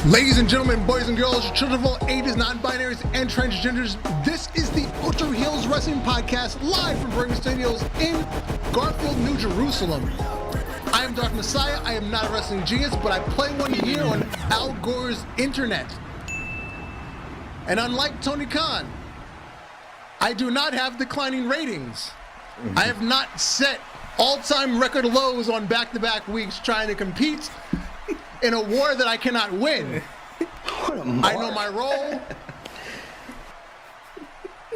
Ladies and gentlemen, boys and girls, children of all ages, non-binaries, and transgenders, this is the Ultra Heelz Wrestling Podcast, live from Bergen Studios in Garfield, New Jerusalem. I am Dark Messiah. I am not a wrestling genius, but I play one here on Al Gore's internet. And unlike Tony Khan, I do not have declining ratings. I have not set all-time record lows on back-to-back weeks trying to compete in a war that I cannot win. I know my role,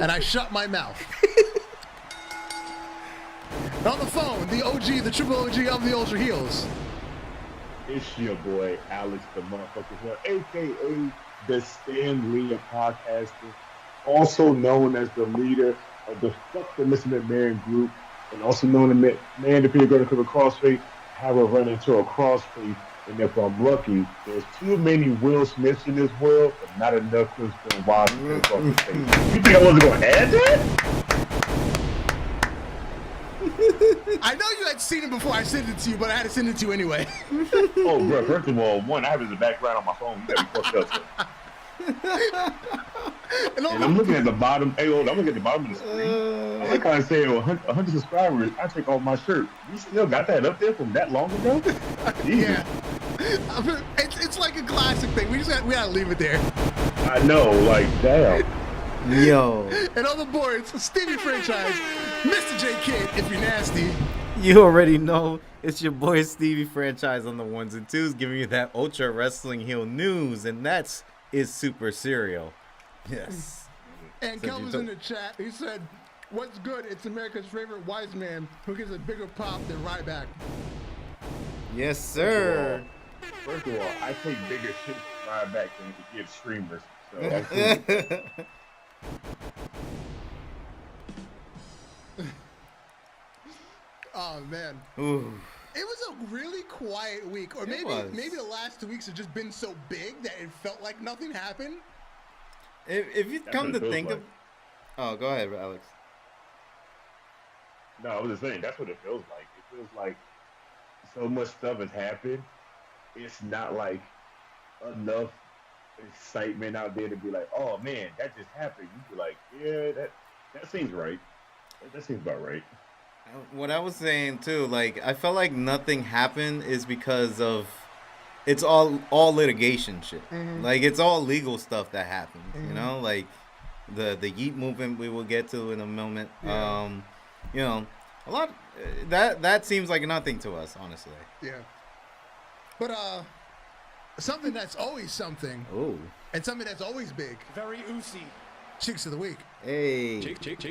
and I shut my mouth. And on the phone, the OG, the triple OG of the Ultra Heelz. It's your boy, Alex the Motherfucker Hill, a.k.a. the Stan Lee Podcaster, also known as the leader of the Fuck the Mr. McMahon group, and also known as Man the Peter Gordon Clipper Crossfade, have a run into a crossfade. And if I'm lucky, there's too many Will Smiths in this world, but not enough Chris Benoit to take off the face. You think I wasn't going to add that? I know you had seen it before I sent it to you, but I had to send it to you anyway. Oh, bro, first of all, one, I have it as a background on my phone. You got to be fucked up. And I'm looking at the bottom. Hey, I'm looking at the bottom of the screen. I like how I say 100 subscribers. I take off my shirt. You still got that up there from that long ago? Yeah. It's like a classic thing. We gotta leave it there. I know, like, damn. Yo. And on the boards, Stevie Franchise, Mr. J Kid, if you're nasty. You already know it's your boy Stevie Franchise on the ones and twos, giving you that Ultra Wrestling Heel news, and that's Super Cereal. Yes. And Kelvin's in the chat. He said, "What's good? It's America's favorite wise man who gives a bigger pop than Ryback." Yes, sir. First of all, I take bigger shit to ride back than to give streamers. So that's cool. Oh man. Ooh. It was a really quiet week, or maybe the last 2 weeks have just been so big that it felt like nothing happened. If you come to think of, oh, go ahead, Alex. No, I was just saying that's what it feels like. It feels like so much stuff has happened. It's not like enough excitement out there to be like, oh man, that just happened. You'd be like, yeah, that seems right. That seems about right. What I was saying too, like I felt like nothing happened is because of it's all litigation shit. Mm-hmm. Like it's all legal stuff that happens, you know, like the Yeet movement we will get to in a moment. Yeah. You know, a lot that seems like nothing to us, honestly. Yeah. But something that's always something. Oh. And something that's always big. Very oozy. Chicks of the week. Hey. Chicks of the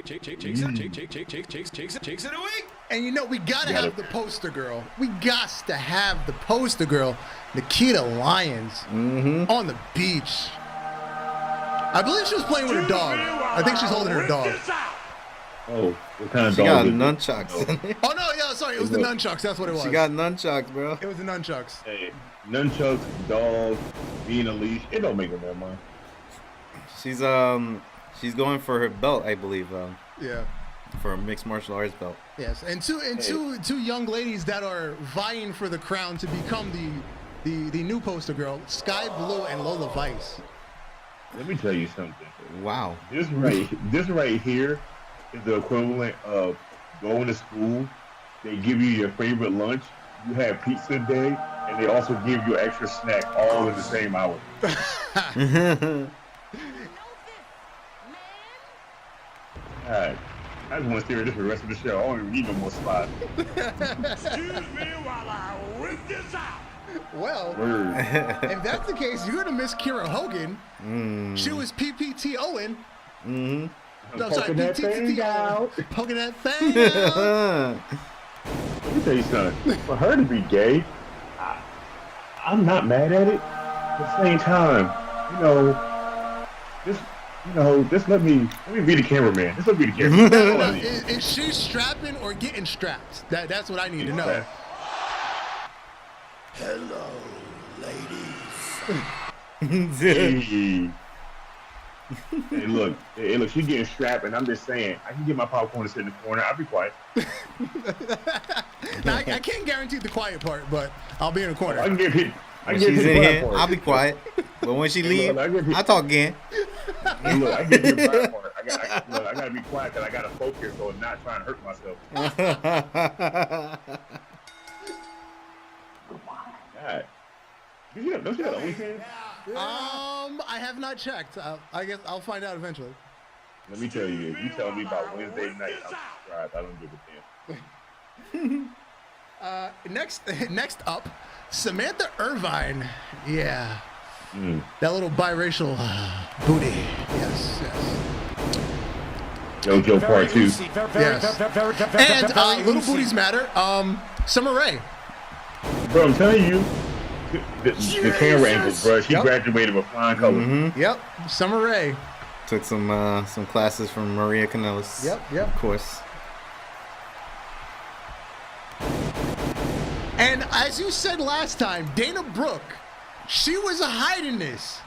week. And you know, we gotta have the poster girl. We got to have the poster girl, Nikita Lyons, on the beach. I believe she was playing with her dog. I think she's holding her dog. Oh, what kind of she dog? She got nunchucks. Oh no, yeah, sorry, it was the nunchucks. That's what it was. She got nunchucks, bro. It was the nunchucks. Hey, nunchucks, dog, being a leash. It don't make her that much. She's going for her belt, I believe. Yeah. For a mixed martial arts belt. Yes, and two young ladies that are vying for the crown to become the new poster girl, Sky Blue and Lola Vice. Let me tell you something. Wow. This right here is the equivalent of going to school. They give you your favorite lunch. You have pizza day, and they also give you an extra snack all in the same hour. Alright, I just want to stay with this for the rest of the show. I don't even need no more slides. Excuse me while I whip this out. Well, if that's the case, you're gonna miss Kira Hogan. She was PPT Owen. No, sorry, PPT Owen. Poking that thing out. Let me tell you something. For her to be gay, I'm not mad at it. At the same time, just let me be the cameraman. Just let me be the cameraman. Is she strapping or getting strapped? That's what I need to know. Hello, ladies. Hey, look, she's getting strapped, and I'm just saying, I can get my popcorn to sit in the corner. I'll be quiet. Now, I can't guarantee the quiet part, but I'll be in the corner. I can When she's in here, I'll be quiet. But when she leaves, I'll talk again. Hey, look, I get the bad part. I gotta be quiet because I gotta focus on not trying to hurt myself. God. Don't you have OnlyFans? I have not checked. I guess I'll find out eventually. Let me tell you, if you tell me about Wednesday night, I'm subscribed. I don't give a damn. Next up, Samantha Irvine. Yeah. That little biracial booty. Yes. JoJo Part 2. Yes. And Little Booties Matter. Summer Rae. Bro, I'm telling you, the camera angles, bro. She graduated with flying colors. Yep. Summer Rae. Took some classes from Maria Kanellis. Yep. Of course. And as you said last time, Dana Brooke, she was hiding this.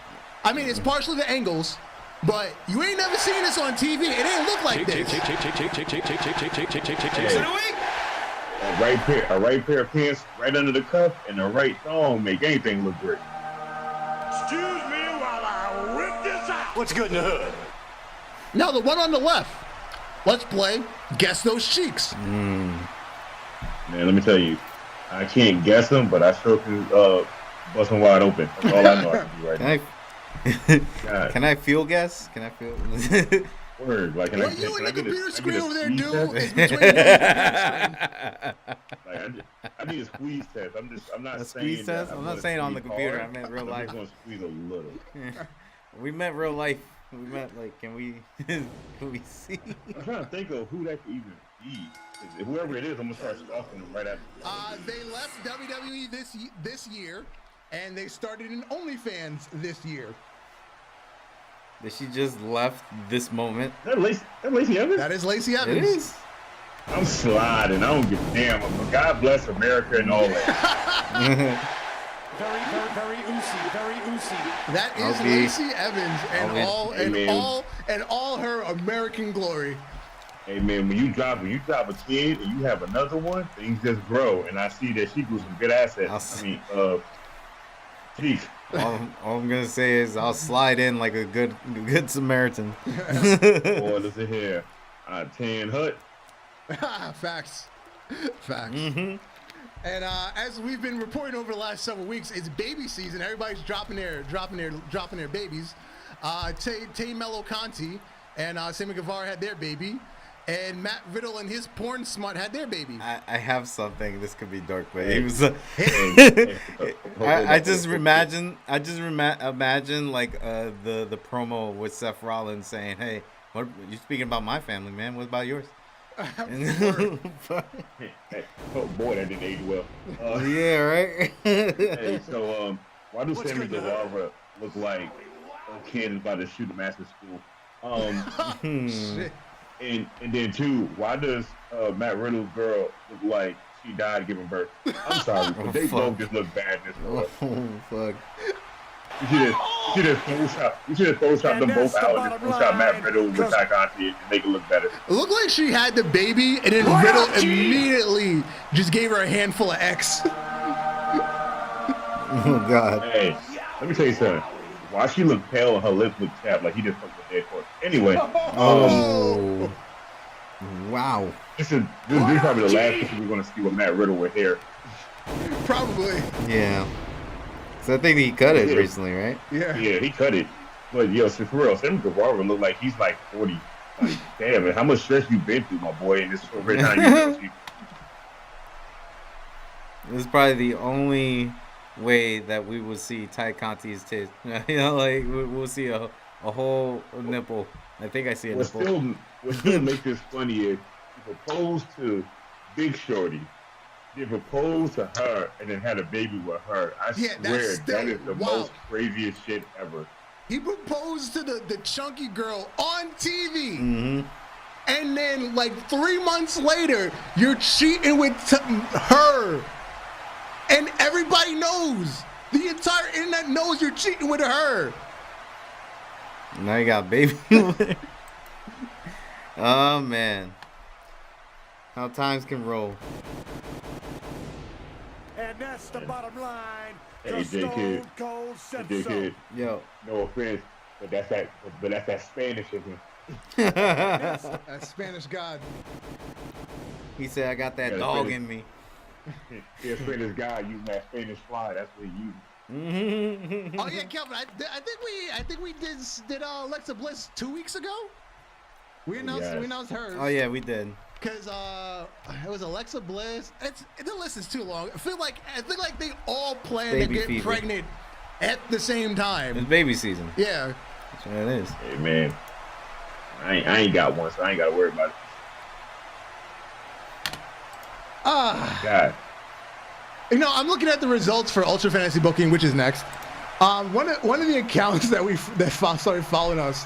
I mean, it's partially the angles, but you ain't never seen this on TV. It ain't look like this. A right pair of pants right under the cuff and a right thong make anything look great. Excuse me while I whip this out. What's good in the hood? Now the one on the left. Let's play Guess Those Cheeks. Man, let me tell you, I can't guess them, but I sure can bust them wide open. That's all I know I can do right now. Can I feel guess? Can I feel? Word, like, What you and the computer screen over there do is test? between you and Like, I need a squeeze test. I'm not A saying squeeze test? I'm not saying on the computer. I meant real I'm life. just gonna squeeze a little. We meant real life. We meant like, can we see? I'm trying to think of who that could even be. Whoever it is, I'm gonna start stalking them right after. They left WWE this year, and they started an OnlyFans this year. That she just left this moment. That Lacey Evans? That is Lacey Evans. It is. I'm sliding. I don't give a damn. But God bless America and all that. Very oozy. That is Okay. Lacey Evans and all her American glory. Hey man, when you drop a kid and you have another one, things just grow. And I see that she grew some good assets. Jeez. All I'm gonna say is I'll slide in like a good Samaritan. Boy, listen here. 10 Hut. Facts. Mm-hmm. And as we've been reporting over the last several weeks, it's baby season. Everybody's dropping their babies. Tay Mello Conti and Sammy Guevara had their baby, and Matt Riddle and his porn smut had their baby. I have something. This could be dark, but Hey. he was. I just imagine like the promo with Seth Rollins saying, "Hey, what you speaking about my family, man? What about yours?" Oh boy, that didn't age well. Yeah, right. Hey, so why do Sammy Guevara look like a kid is about to shoot a master school? Shit. And then two, why does Matt Riddle's girl look like she died giving birth? I'm sorry, but they both just look bad in this world. Oh fuck. You should have photoshopped them both out and just photoshopped Matt Riddle with Ty Conti and make it look better. It looked like she had the baby, and then Riddle immediately just gave her a handful of X. Oh god. Hey, let me tell you something. Why she look pale and her lips look chapped like he just fucked with dead horse. Anyway, Oh. Wow. this is probably the last picture we're gonna see with Matt Riddle with hair. Probably. Yeah. So I think he cut it recently, right? Yeah. Yeah, he cut it. But yo, so for real, Sammy Guevara look like he's like 40. Like, damn, man, how much stress you been through, my boy, in this short time you This is probably the only way that we will see Ty Conti's tits. You know, like we'll see a whole nipple. I think I see a nipple. What still makes this funny is he proposed to Big Shorty. He proposed to her and then had a baby with her. I Yeah, swear that's that still is the wild. most craziest shit ever. He proposed to the chunky girl on TV. Mm-hmm. And then, like, 3 months later, you're cheating with her. And everybody knows. The entire internet knows you're cheating with her. Now you got baby. Oh man. How times can roll. And that's the bottom line. Hey, The J Kid. Stone Cold said J so. Kid. Yo. No offense, but that's that Spanish in him. That Spanish God. He said, I got that Yeah, dog Spanish. in me. He's a Spanish guy using that Spanish fly. That's what he using. Oh yeah, Kelvin. I think we did Alexa Bliss 2 weeks ago. We announced hers. Oh, yeah, we did. Cause it was Alexa Bliss. The list is too long. I feel like they all plan to Baby get fever. pregnant at the same It's time. baby season. Yeah. That's what it is. Hey man, I ain't got one, so I ain't gotta worry about it. God. You know, I'm looking at the results for Ultra Fantasy Booking, which is next. One of the accounts that started following us,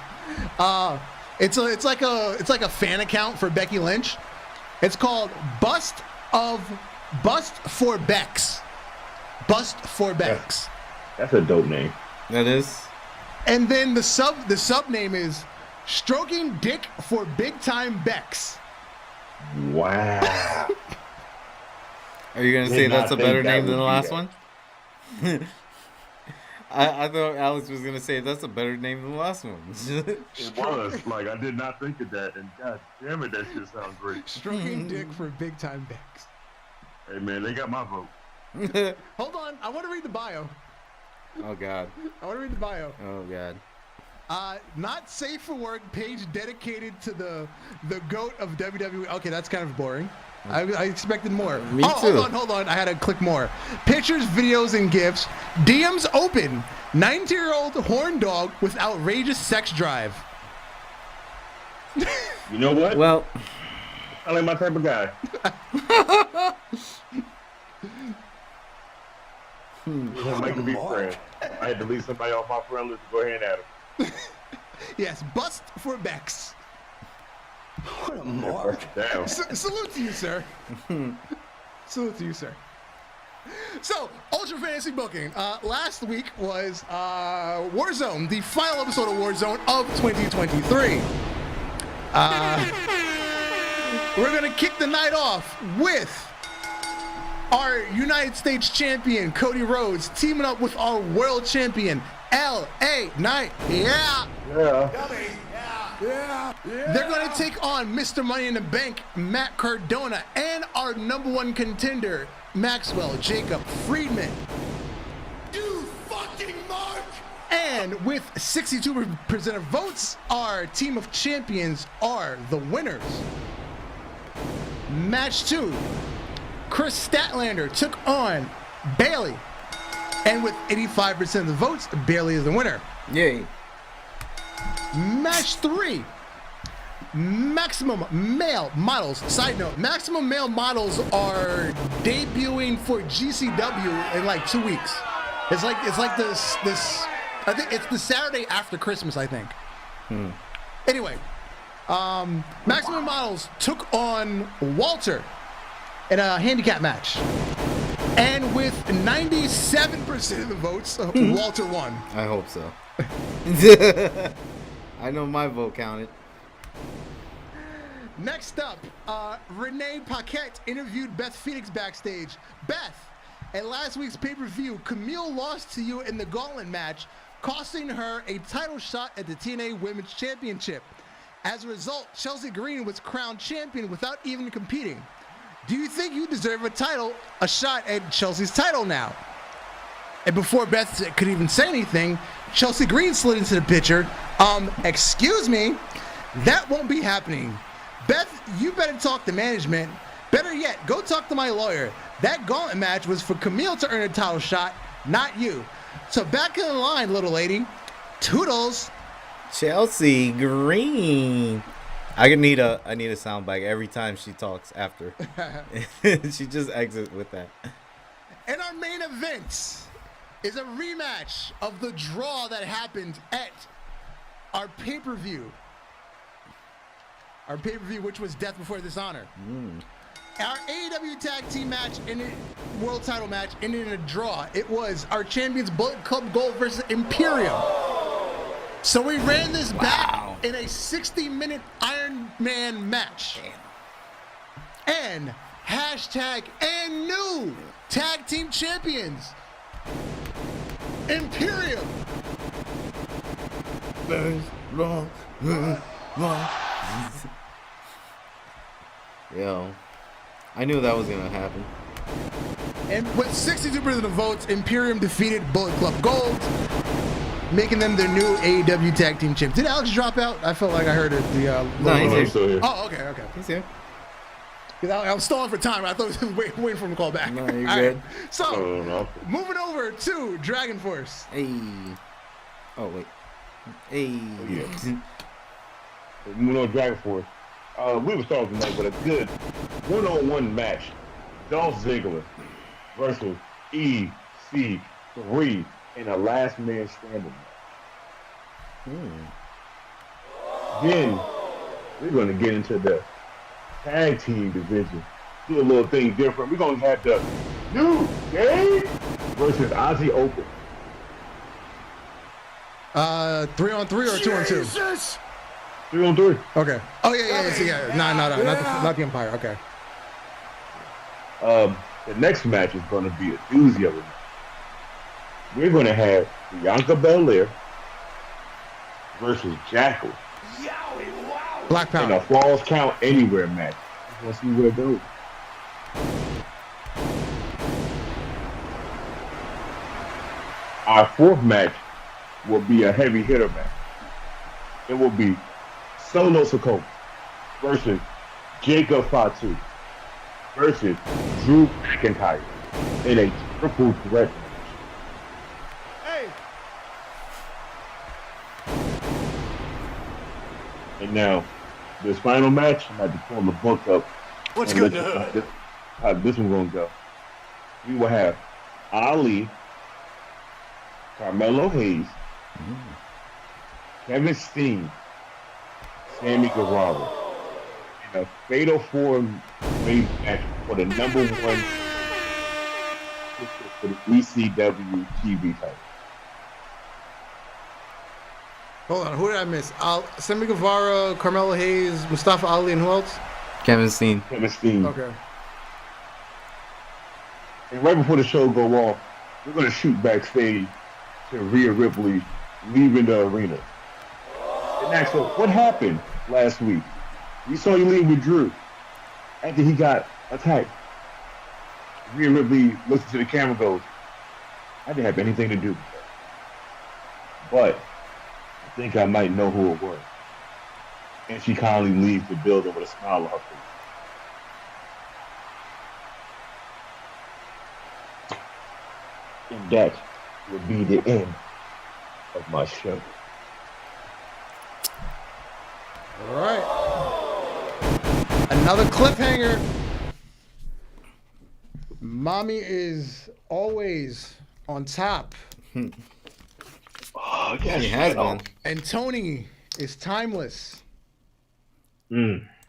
it's like a fan account for Becky Lynch. It's called Bust for Bex. Bust for Bex. That's a dope name. That is. And then the sub name is Stroking Dick for Big Time Bex. Wow. Are you going to Did say not that's a think better that name than would the be last that. one? I thought Alex was going to say that's a better name than the last one. It was. Like, I did not think of that. And god damn it, that shit sounds great. Stroking Dick for Big Time Bex. Hey, man, they got my vote. Hold on, I want to read the bio. Oh, God. I want to read the bio. Oh, God. Not safe for work page dedicated to the GOAT of WWE. Okay, that's kind of boring. I expected more. Me too. Hold on. I had to click more. Pictures, videos, and gifs. DMs open. 90-year-old horn dog with outrageous sex drive. You know what? Well, I like my type of guy. Michael B. friend. I had to leave somebody off my friend list to go ahead and add him. Yes, bust for Bex. What a mark. Damn. Salute to you, sir. Salute to you, sir. So, Ultra Fantasy Booking. Last week was Warzone, the final episode of Warzone of 2023. We're going to kick the night off with our United States champion, Cody Rhodes, teaming up with our world champion, L.A. Knight. Yeah. Yeah. They're going to take on Mr. Money in the Bank, Matt Cardona, and our #1 contender, Maxwell Jacob Friedman. You fucking mark! And with 62% of votes, our team of champions are the winners. Match 2, Chris Statlander took on Bailey. And with 85% of the votes, Bailey is the winner. yay. Match 3, Maximum Male Models. Side note, Maximum Male Models are debuting for GCW in like 2 weeks. It's like this I think it's the Saturday after Christmas, I think. Anyway, Maximum Models took on Walter in a handicap match. And with 97% of the votes, Walter won. I hope so. I know my vote counted. Next up, Renee Paquette interviewed Beth Phoenix backstage. Beth, at last week's pay-per-view, Camille lost to you in the gauntlet match, costing her a title shot at the TNA Women's Championship. As a result, Chelsea Green was crowned champion without even competing. Do you think you deserve a shot at Chelsea's title now? And before Beth could even say anything, Chelsea Green slid into the picture. Excuse me, that won't be happening. Beth, you better talk to management. Better yet, go talk to my lawyer. That gauntlet match was for Camille to earn a title shot, not you. So back in the line, little lady. Toodles. Chelsea Green. I need a soundbite every time she talks after. She just exits with that. And our main event is a rematch of the draw that happened at our pay-per-view. Our pay-per-view, which was Death Before Dishonor. Our AEW tag team match and world title match ended in a draw. It was our champions Bullet Club Gold versus Imperium. So we ran this back in a 60-minute Iron Man match. And hashtag and new tag team champions, Imperium. Yo, I knew that was gonna happen. And with 62% of the votes, Imperium defeated Bullet Club Gold, making them their new AEW tag team champ. Did Alex drop out? I felt like I heard it. No, he's here. Oh, okay. He's here. Because I was stalling for time. I thought I was waiting for him to call back. No, you're All good. right. So, moving over to Dragon Force. Hey. Oh, wait. Hey. Moving on, Dragon Force. We were starting tonight with a good one-on-one match. Dolph Ziggler versus EC3 in a last man standing match. Then we're going to get into the tag team division. Do a little thing different. We're going to have the New Day versus Ozzy Open. 3-on-3 or 2-on-2? Jesus! 3-on-3. Okay. Oh yeah. No, not the Empire. Okay. The next match is going to be a doozy of a match. We're going to have Bianca Belair versus Jackal Yowie, wow! Black in a Power. Falls Count Anywhere match. Let's see where it goes. Our fourth match will be a heavy hitter match. It will be Solo Sikoa versus Jacob Fatu versus Drew McIntyre in a triple threat match. Hey. And now, this final match, I'm about to pull the book up. What's and good let you now? know how this one's going to go. We will have Ali, Carmelo Hayes, Kevin Steen, Sammy Guevara in a fatal four-way match for the number one for the ECW TV title. Hold on. Who did I miss? Sammy Guevara, Carmelo Hayes, Mustafa Ali, and who else? Kevin Steen. Kevin Steen. Okay. And right before the show go off, we're going to shoot backstage to Rhea Ripley leaving the arena. And ask her, what happened last week? We saw you leave with Drew after he got attacked. Rhea Ripley looks into the camera and goes, I didn't have anything to do with that. But I think I might know who it was. And she kindly leaves the building with a smile on her face. And that would be the end of my show. All right. Another cliffhanger. Mommy is always on top. Oh, yes, He has been. And Tony is timeless.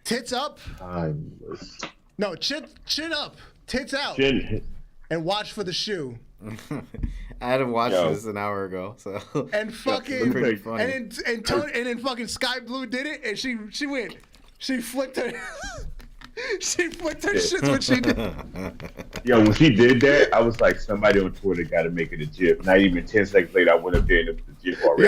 Tits up. Timeless. No, chin up. Tits out. Chin. And watch for the shoe. I had to watch Yo. this an hour ago, so And fucking pretty funny. and then fucking Sky Blue did it, and she went. She flicked her. She flicked her shit when she did. Yo, when she did that, I was like, somebody on Twitter got to make it a GIF. Not even 10 seconds later, I went up there and it was the GIF already.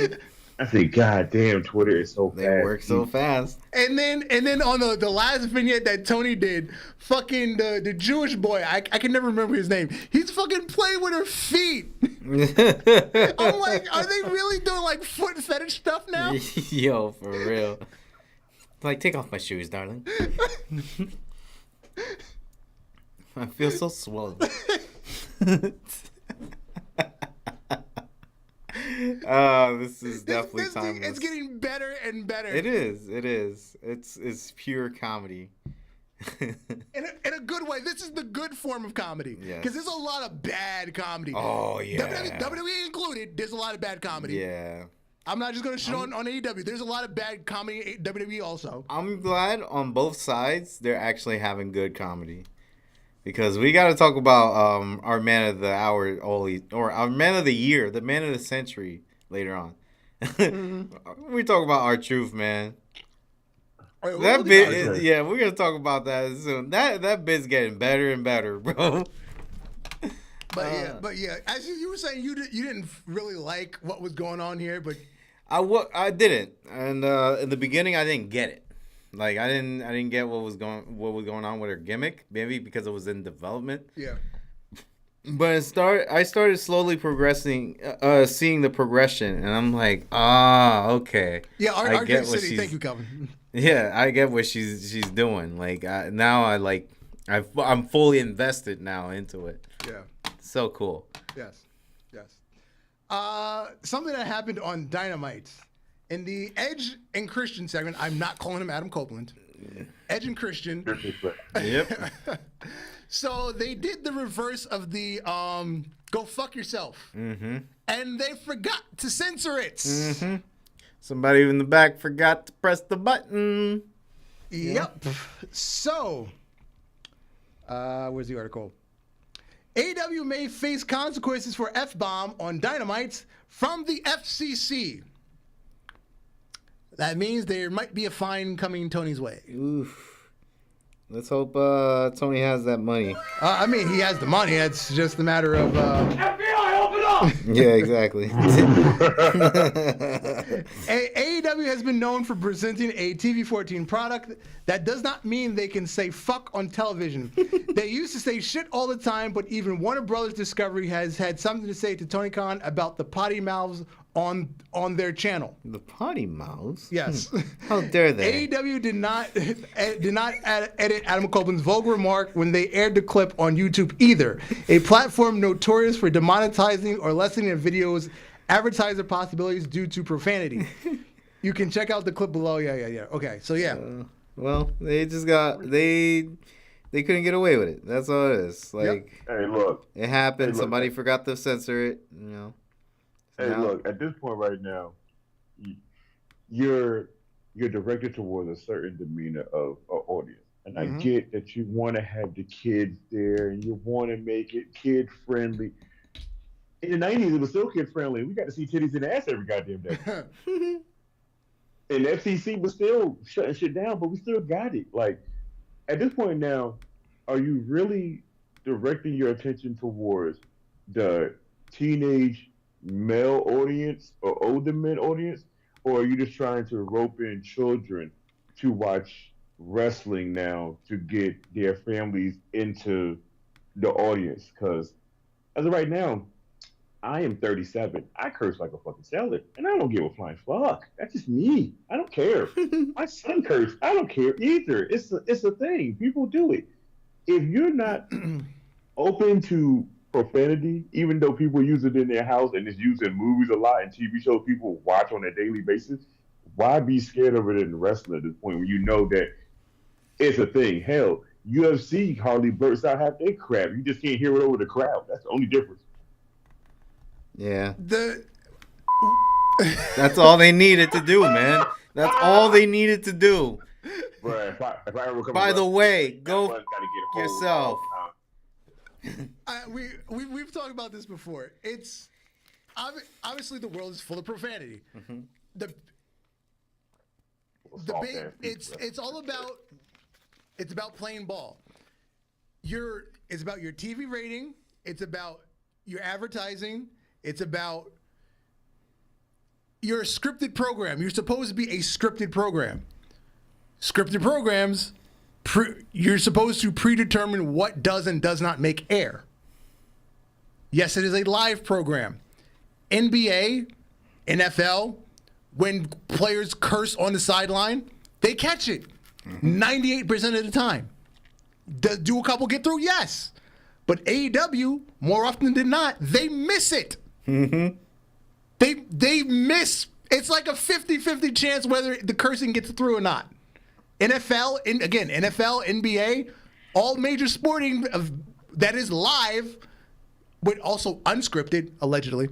Yep. I said, God damn, Twitter is so They fast. work so fast. And then on the last vignette that Tony did, fucking the Jewish boy, I can never remember his name. He's fucking playing with her feet. I'm like, are they really doing like foot fetish stuff now? Yo, for real. Like, take off my shoes, darling. I feel so swollen. This is definitely this timeless. It's getting better and better. It is. It's pure comedy. In a good way. This is the good form of comedy. Yes. Because there's a lot of bad comedy. Oh, yeah. WWE included, there's a lot of bad comedy. Yeah. I'm not just going to shit on AEW. There's a lot of bad comedy in WWE also. I'm glad on both sides they're actually having good comedy. Because we got to talk about our man of the hour, or our man of the year, the man of the century later on. We talk about our truth, man. All right, That we'll bit, get Okay. yeah, we're gonna talk about that soon. That bit's getting better and better, bro. But yeah, as you were saying, you didn't really like what was going on here, but I didn't, and in the beginning I didn't get it. Like I didn't get what was going on with her gimmick. Maybe because it was in development. yeah. But I started slowly progressing, seeing the progression, and I'm like, okay. Yeah, I RJ get what City. she's- Thank you, Kevin. Yeah, I get what she's doing. Like now I'm fully invested now into it. Yeah. So cool. Yes. Something that happened on Dynamite in the Edge and Christian segment. I'm not calling him Adam Copeland. Edge and Christian. Yep. So they did the reverse of the "Go fuck yourself," and they forgot to censor it. Somebody in the back forgot to press the button. Yep. So, where's the article? AEW may face consequences for F-bomb on Dynamite from the FCC. That means there might be a fine coming Tony's way. Oof. Let's hope Tony has that money. I mean, he has the money. It's just a matter of. FBI, open up! Yeah, exactly. AEW has been known for presenting a TV-14 product. That does not mean they can say fuck on television. They used to say shit all the time, but even Warner Brothers Discovery has had something to say to Tony Khan about the potty mouths on their channel. The potty mouths? Yes. How dare they? AEW did not edit Adam Copeland's vulgar remark when they aired the clip on YouTube either, a platform notorious for demonetizing or lessening a video's advertiser possibilities due to profanity. You can check out the clip below. Yeah. Okay, so yeah. Well, they just they couldn't get away with it. That's all it is. Like, Hey, look. it happened. Hey, look. Somebody forgot to censor it. You know. Hey, Now- look. At this point right now, you're directed towards a certain demeanor of audience, and I get that you want to have the kids there and you want to make it kid friendly. In the 90s, it was still kid friendly. We got to see titties and ass every goddamn day. And the FCC was still shutting shit down, but we still got it. Like, at this point now, are you really directing your attention towards the teenage male audience or older men audience, or are you just trying to rope in children to watch wrestling now to get their families into the audience? Because as of right now, I am 37. I curse like a fucking sailor, and I don't give a flying fuck. That's just me. I don't care. My son cursed. I don't care either. It's a thing. People do it. If you're not open to profanity, even though people use it in their house and it's used in movies a lot and TV shows people watch on a daily basis, why be scared of it in wrestling at this point when you know that it's a thing? Hell, UFC hardly blurts out half their crap. You just can't hear it over the crowd. That's the only difference. Yeah. The That's all they needed to do, man. That's all they needed to do. Bruh, if I ever come By the around, way, that go button's gotta get hold yourself. all the time. we've talked about this before. It's obviously the world is full of profanity. The Soft big ass people. it's all about playing ball. It's about your TV rating. It's about your advertising. It's about your scripted program. You're supposed to be a scripted program. Scripted programs, you're supposed to predetermine what does and does not make air. Yes, it is a live program. NBA, NFL, when players curse on the sideline, they catch it 98% of the time. Do a couple get through? Yes. But AEW, more often than not, they miss it. They miss. It's like a 50-50 chance whether the cursing gets through or not. NFL, NBA, all major sporting that is live, but also unscripted, allegedly.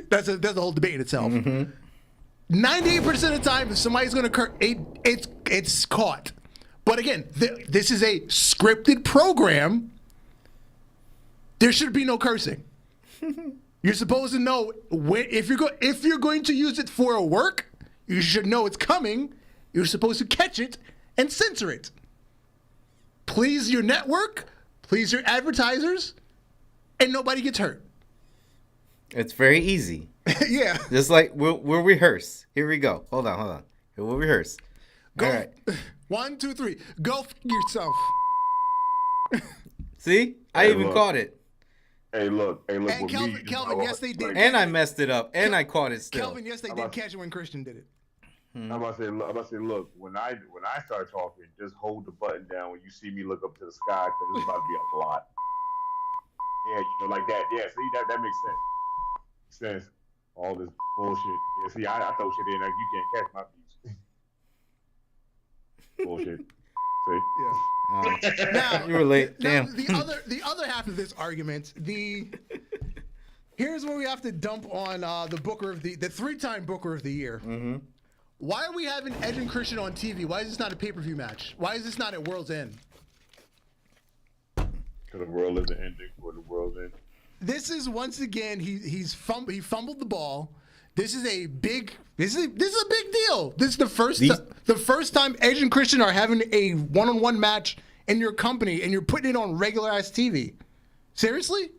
That's a whole debate in itself. 98% of the time, if somebody's going to curse, it's caught. But again, this is a scripted program. There should be no cursing. You're supposed to know if you're going to use it for a work, you should know it's coming. You're supposed to catch it and censor it. Please your network, please your advertisers, and nobody gets hurt. It's very easy. Yeah. Just like we'll rehearse. Here we go. Hold on. We'll rehearse. Go. All right. 1, 2, 3. Go yourself. See? I even caught it. Hey, look. And Kelvin, yes, they did. And I messed it up. And I caught it still. Kelvin, yes, they did catch it when Christian did it. I'm about to say, look. When I start talking, just hold the button down when you see me look up to the sky because it's about to be a lot. Yeah, like that. Yeah, see that makes sense. All this bullshit. Yeah, see, I throw shit in like you can't catch my piece. Bullshit. See? Yeah. Now, you were late. Damn. The other half of this argument, here's where we have to dump on the Booker of the 3-time Booker of the Year. Mm-hmm. Why are we having Edge and Christian on TV? Why is this not a pay-per-view match? Why is this not at World's End? Because the world isn't ending for the world's end. This is once again he fumbled the ball. This is a big deal. This is the first time Edge and Christian are having a one-on-one match in your company, and you're putting it on regular ass TV. Seriously?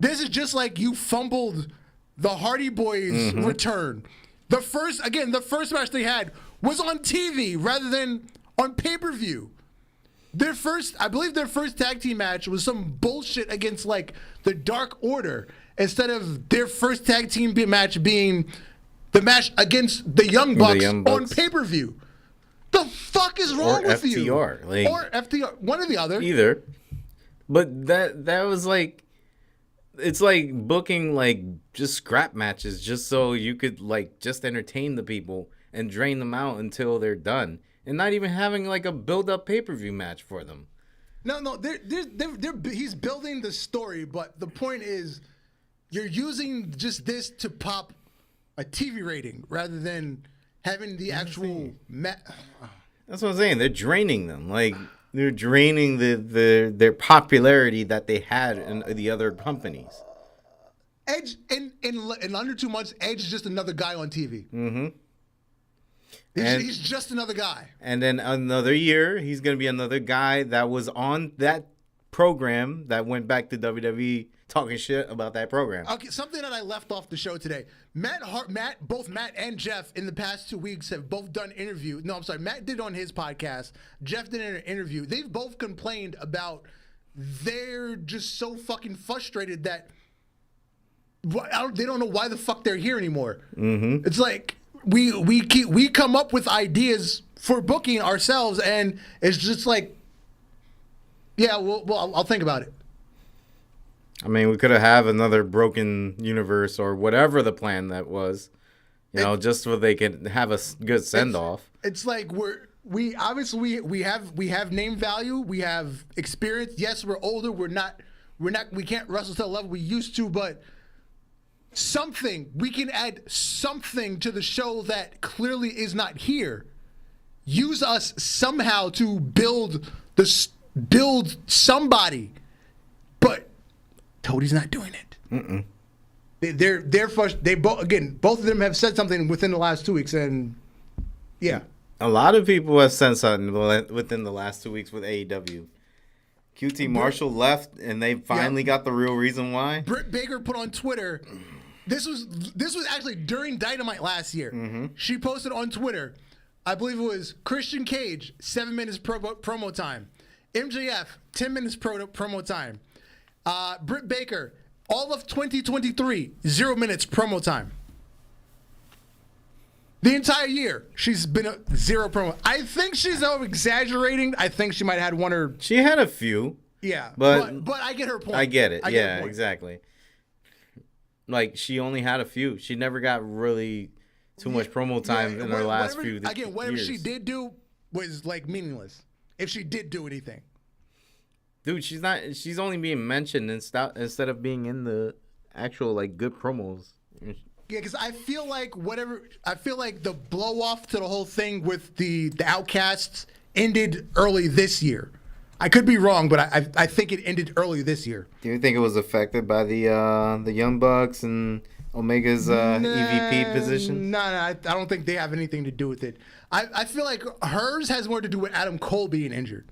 This is just like you fumbled the Hardy Boys return. The first match they had was on TV rather than on pay-per-view. I believe their first tag team match was some bullshit against like the Dark Order instead of their first tag team match being the match against the Young Bucks on pay-per-view. The fuck is wrong with you? Or FTR, one or the other. Either. But that was like, it's like booking like just scrap matches just so you could like just entertain the people and drain them out until they're done. And not even having like a build-up pay-per-view match for them. No, he's building the story, but the point is, you're using just this to pop a TV rating rather than having the actual match. That's what I'm saying. They're draining them. Like they're draining their popularity that they had in the other companies. Edge in under 2 months, Edge is just another guy on TV. Mm-hmm. He's just another guy. And then another year, he's going to be another guy that was on that program that went back to WWE talking shit about that program. Okay, something that I left off the show today. Both Matt and Jeff in the past 2 weeks have both done interviews. No, I'm sorry. Matt did on his podcast. Jeff did an interview. They've both complained about they're just so fucking frustrated that they don't know why the fuck they're here anymore. Mm-hmm. It's like we come up with ideas for booking ourselves, and it's just like, yeah, well, I'll think about it. I mean, we could have another broken universe or whatever the plan that was, just so they could have a good send off. It's like we obviously have name value, we have experience. Yes, we're older. We can't wrestle to the level we used to, but we can add something to the show that clearly is not here. Use us somehow to build somebody, but Cody's not doing it. Mm-mm. Both of them have said something within the last 2 weeks, and yeah, a lot of people have said something within the last 2 weeks with AEW. QT Marshall left, and they finally got the real reason why. Britt Baker put on Twitter. This was actually during Dynamite last year. Mm-hmm. She posted on Twitter, I believe it was Christian Cage, 7 minutes promo time. MJF, 10 minutes promo time. Britt Baker, all of 2023, 0 minutes promo time. The entire year, she's been a 0 promo. I think she's exaggerating. I think she might have had one or... She had a few. Yeah, but I get her point. I get it. Yeah, exactly. Like, she only had a few. She never got really too much promo time in her last few years. Again, whatever she did do was, like, meaningless. If she did do anything. Dude, she's only being mentioned instead of being in the actual, like, good promos. Yeah, because I feel like the blow-off to the whole thing with the Outcasts ended early this year. I could be wrong, but I think it ended early this year. Do you think it was affected by the Young Bucks and Omega's EVP position? No, I don't think they have anything to do with it. I feel like hers has more to do with Adam Cole being injured.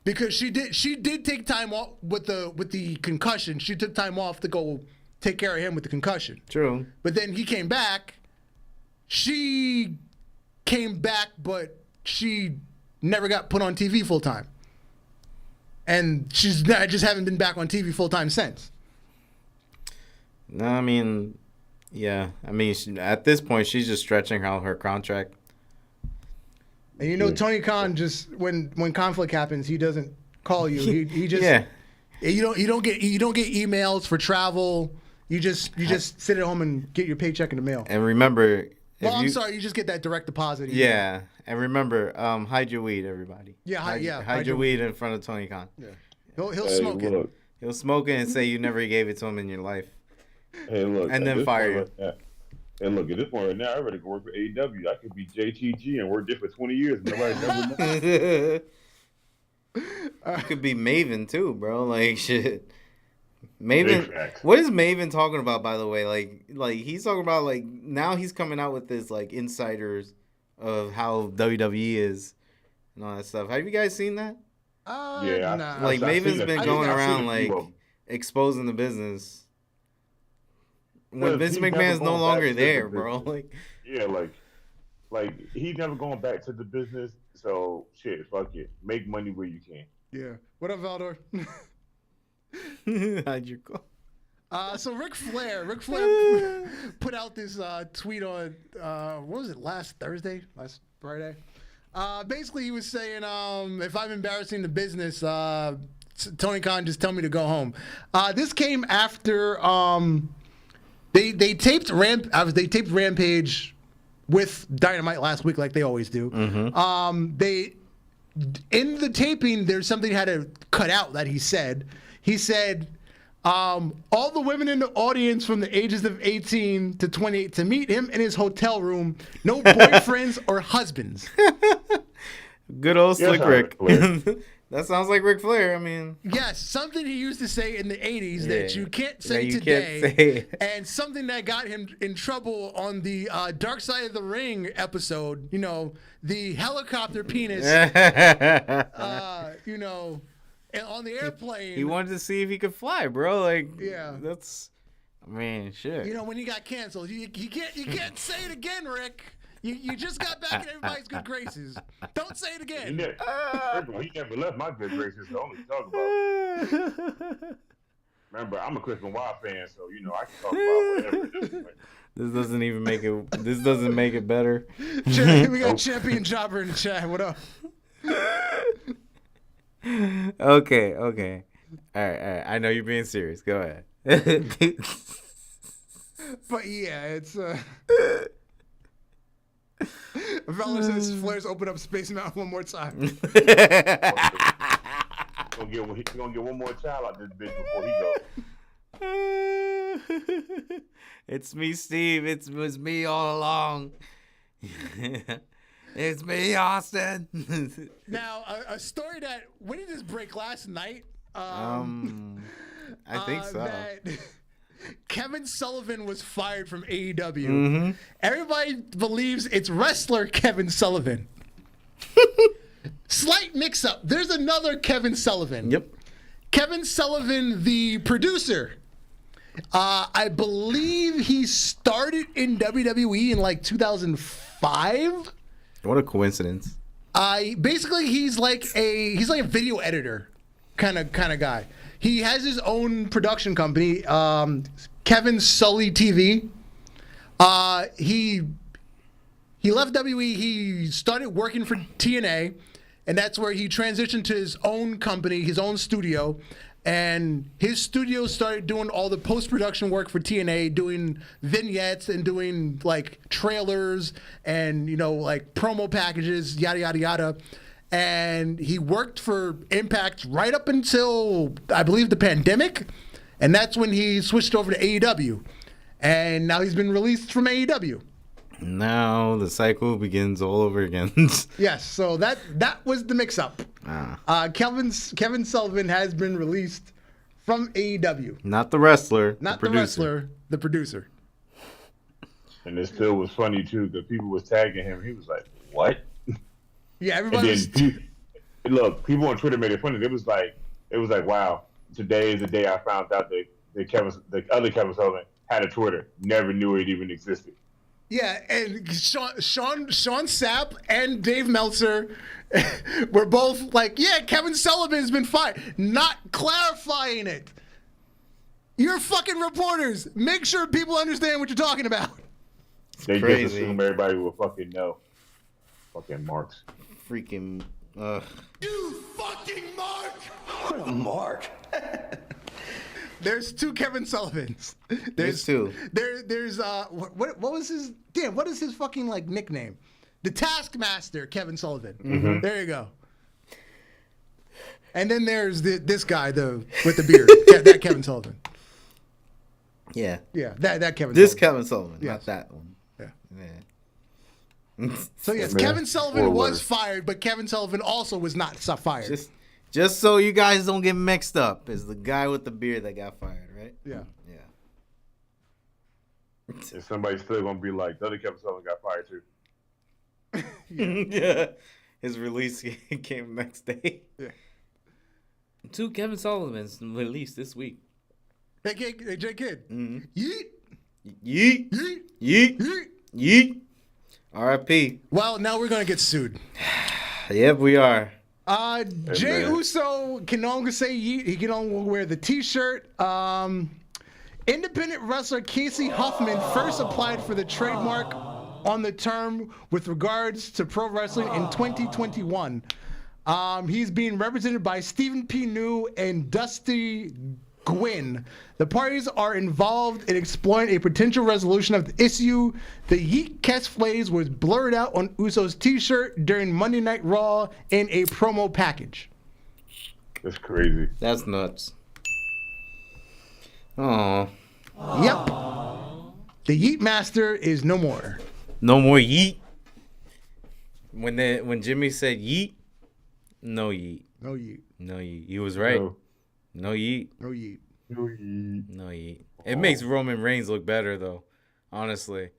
Because she did take time off with the concussion. She took time off to go take care of him with the concussion. True. But then he came back. She came back, but she never got put on TV full time. And she's just haven't been back on TV full time since. No, I mean, yeah. I mean, at this point, she's just stretching out her contract. And you know, Tony Khan just when conflict happens, he doesn't call you. He just Yeah. You don't get emails for travel. You just sit at home and get your paycheck in the mail. And remember, I'm sorry, you just get that direct deposit. Yeah, and remember, hide your weed, everybody. Yeah, hide your weed in front of Tony Khan. Yeah, he'll smoke it. He'll smoke it and say you never gave it to him in your life. Hey, look, and then fire you. And look, at this point right now, I'm ready to go work for AEW. I could be JTG and work there for 20 years. And nobody never knows. You could be Maven too, bro. Like shit. Maven, what is Maven talking about, by the way? Like he's talking about like now he's coming out with this like insiders of how WWE is and all that stuff. Have you guys seen that? Yeah, nah. Like Maven's been going around like exposing the business. When Vince McMahon's no longer there, bro. Like he's never going back to the business. So shit, fuck it. Make money where you can. Yeah. What up, Valdor? How'd you go? So Ric Flair put out this tweet on what was it, last Friday? Basically he was saying if I'm embarrassing the business, Tony Khan, just tell me to go home. This came after they taped Rampage with Dynamite last week, like they always do. Mm-hmm. In the taping, there's something he had to cut out that he said. He said, all the women in the audience from the ages of 18 to 28 to meet him in his hotel room, no boyfriends or husbands. Good old Slick Rick. That sounds like Ric Flair. I mean, yes, something he used to say in the 80s that you can't say today, can't say. And something that got him in trouble on the Dark Side of the Ring episode. You know, the helicopter penis. You know, and on the airplane. He wanted to see if he could fly, bro. Like, yeah, that's, I mean, shit. You know, when he got canceled, you can't say it again, Rick. You just got back in everybody's good graces. Don't say it again. He never left my good graces. The only talk about. Remember, I'm a Chris Benoit fan, so you know I can talk about whatever. This doesn't even make it. This doesn't make it better. We got Champion Jobber in the chat. What up? Okay. All right. I know you're being serious. Go ahead. But yeah, it's. Fella says Flair's open up Space Mountain one more time. He's gonna get one more child out this bitch before he goes. It's me, Steve. It was me all along. It's me, Austin. Now, a story that when did this break last night? I think so. That Kevin Sullivan was fired from AEW. Mm-hmm. Everybody believes it's wrestler Kevin Sullivan. Slight mix-up. There's another Kevin Sullivan. Yep. Kevin Sullivan, the producer. I believe he started in WWE in like 2005. What a coincidence. Basically he's like a video editor kind of guy. He has his own production company, Kevin Sully TV. He left WWE. He started working for TNA, and that's where he transitioned to his own company, his own studio. And his studio started doing all the post-production work for TNA, doing vignettes and doing like trailers and, you know, like promo packages, yada, yada, yada. And he worked for Impact right up until, I believe, the pandemic. And that's when he switched over to AEW. And now he's been released from AEW. Now the cycle begins all over again. Yes, so that was the mix-up. Kevin Sullivan has been released from AEW. Not the wrestler. Not the wrestler, the producer. And it still was funny too. The people was tagging him. He was like, "What?" Yeah, everybody. Look, people on Twitter made it funny. It was like, wow, today is the day I found out that the other Kevin Sullivan had a Twitter. Never knew it even existed. Yeah, and Sean Sapp and Dave Meltzer were both like, yeah, Kevin Sullivan's been fired. Not clarifying it. You're fucking reporters. Make sure people understand what you're talking about. They crazy. just assume everybody will fucking know. Fucking marks. Freaking. You fucking mark! What a mark. There's two Kevin Sullivans. There's two. There's what was his what is his fucking like nickname? The Taskmaster, Kevin Sullivan. Mm-hmm. There you go. And then there's this guy with the beard. That Kevin Sullivan. Yeah. Yeah, that Kevin This Sullivan. Kevin Sullivan, Yes. not that one. Yeah. Yeah. So yes, Man, Kevin Sullivan was forward. fired, but Kevin Sullivan also was not fired. Just so you guys don't get mixed up, is the guy with the beard that got fired, right? Yeah. Yeah. And somebody's still gonna be like, the other Kevin Sullivan got fired too. Yeah. His release came next day. Yeah. 2 Kevin Sullivans released this week. Hey, J Kid. Mhm. Yeet. Yeet. Yeet. Yeet. Yeet. Yeet. R.I.P. Well, now we're gonna get sued. Yep, we are. Jey man. Uso can no longer say yeet. He can only wear the T-shirt. Independent wrestler Casey Huffman first applied for the trademark on the term with regards to pro wrestling in 2021. He's being represented by Stephen P. New and Dusty Gwynn. The parties are involved in exploring a potential resolution of the issue. The Yeet catchphrase was blurred out on Uso's T-shirt during Monday Night Raw in a promo package. That's crazy. That's nuts. Oh, Yep. The Yeet Master is no more. no more yeet. When Jimmy said yeet, no yeet, No Yeet. no yeet. He was right. No. No yeet, No Yeet. no yeet. It makes Roman Reigns look better though. Honestly,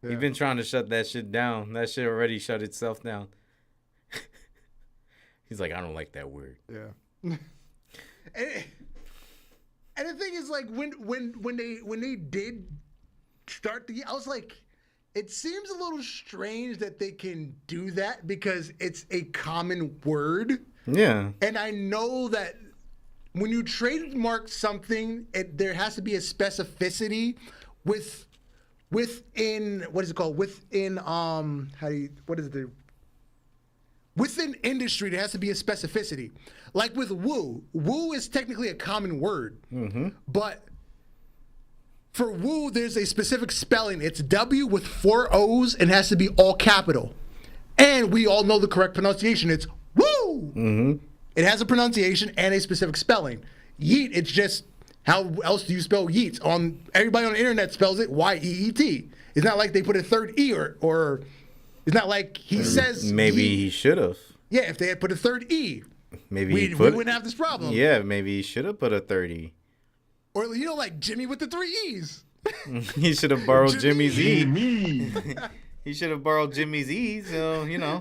Yeah. he's been trying to shut that shit down. That shit already shut itself down. He's like, I don't like that word. Yeah. And the thing is, like, when they did start I was like, it seems a little strange that they can do that because it's a common word, Yeah. and I know that when you trademark something, there has to be a specificity within what is it called? Within within industry, there has to be a specificity. Like with woo. Woo is technically a common word. But for woo, there's a specific spelling. It's W with 4 O's and has to be all capital. And we all know the correct pronunciation. It's woo. It has a pronunciation and a specific spelling. Yeet, it's just, how else do you spell yeet? Everybody on the internet spells it Y-E-E-T. It's not like they put a third E or it's not like he says Maybe yeet. he should have. Yeah, if they had put a third E, Maybe we he wouldn't have this problem. Yeah, maybe he should have put a 30. Or, like Jimmy with the 3 E's. He should have borrowed Jimmy. Jimmy's E. Me. He should have borrowed Jimmy's E's. So, he's Oh,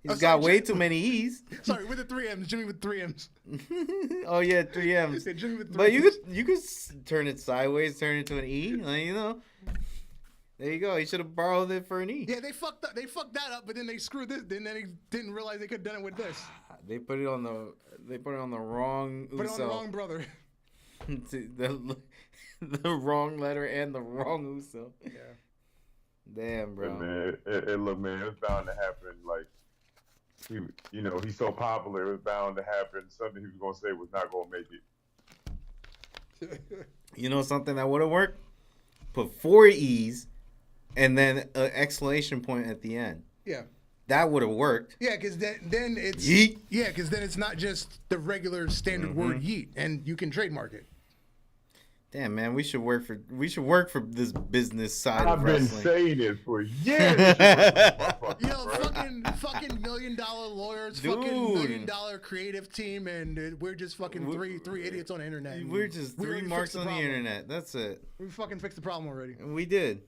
got sorry, way too many E's. Sorry, with the 3 M's. Jimmy with 3 M's. Oh yeah, 3 M's. Yeah, Jimmy with 3 But M's. you could turn it sideways, turn it to an E. There you go. He should have borrowed it for an E. Yeah, they fucked up. They fucked that up, but then they screwed this. Then they didn't realize they could have done it with this. They put it on the wrong Uso. Put it on the wrong brother. the wrong letter and the wrong Uso. Yeah. Damn, bro. Man, look, man, it's bound to happen. Like, he's so popular, it was bound to happen. Something he was gonna say was not gonna make it. You know something that would have worked? Put 4 E's and then an exclamation point at the end. Yeah. That would have worked. Yeah, because then it's Yeet. Yeah, because then it's not just the regular standard word yeet, and you can trademark it. Damn, man, we should work for this business side I've of been wrestling. saying it for years. Fucking $1 million lawyers, Dude. fucking $1 million creative team, and we're just fucking three idiots on the internet. We're just We 3 already marks fixed the on the problem. internet. That's it. We fucking fixed the problem already. We did.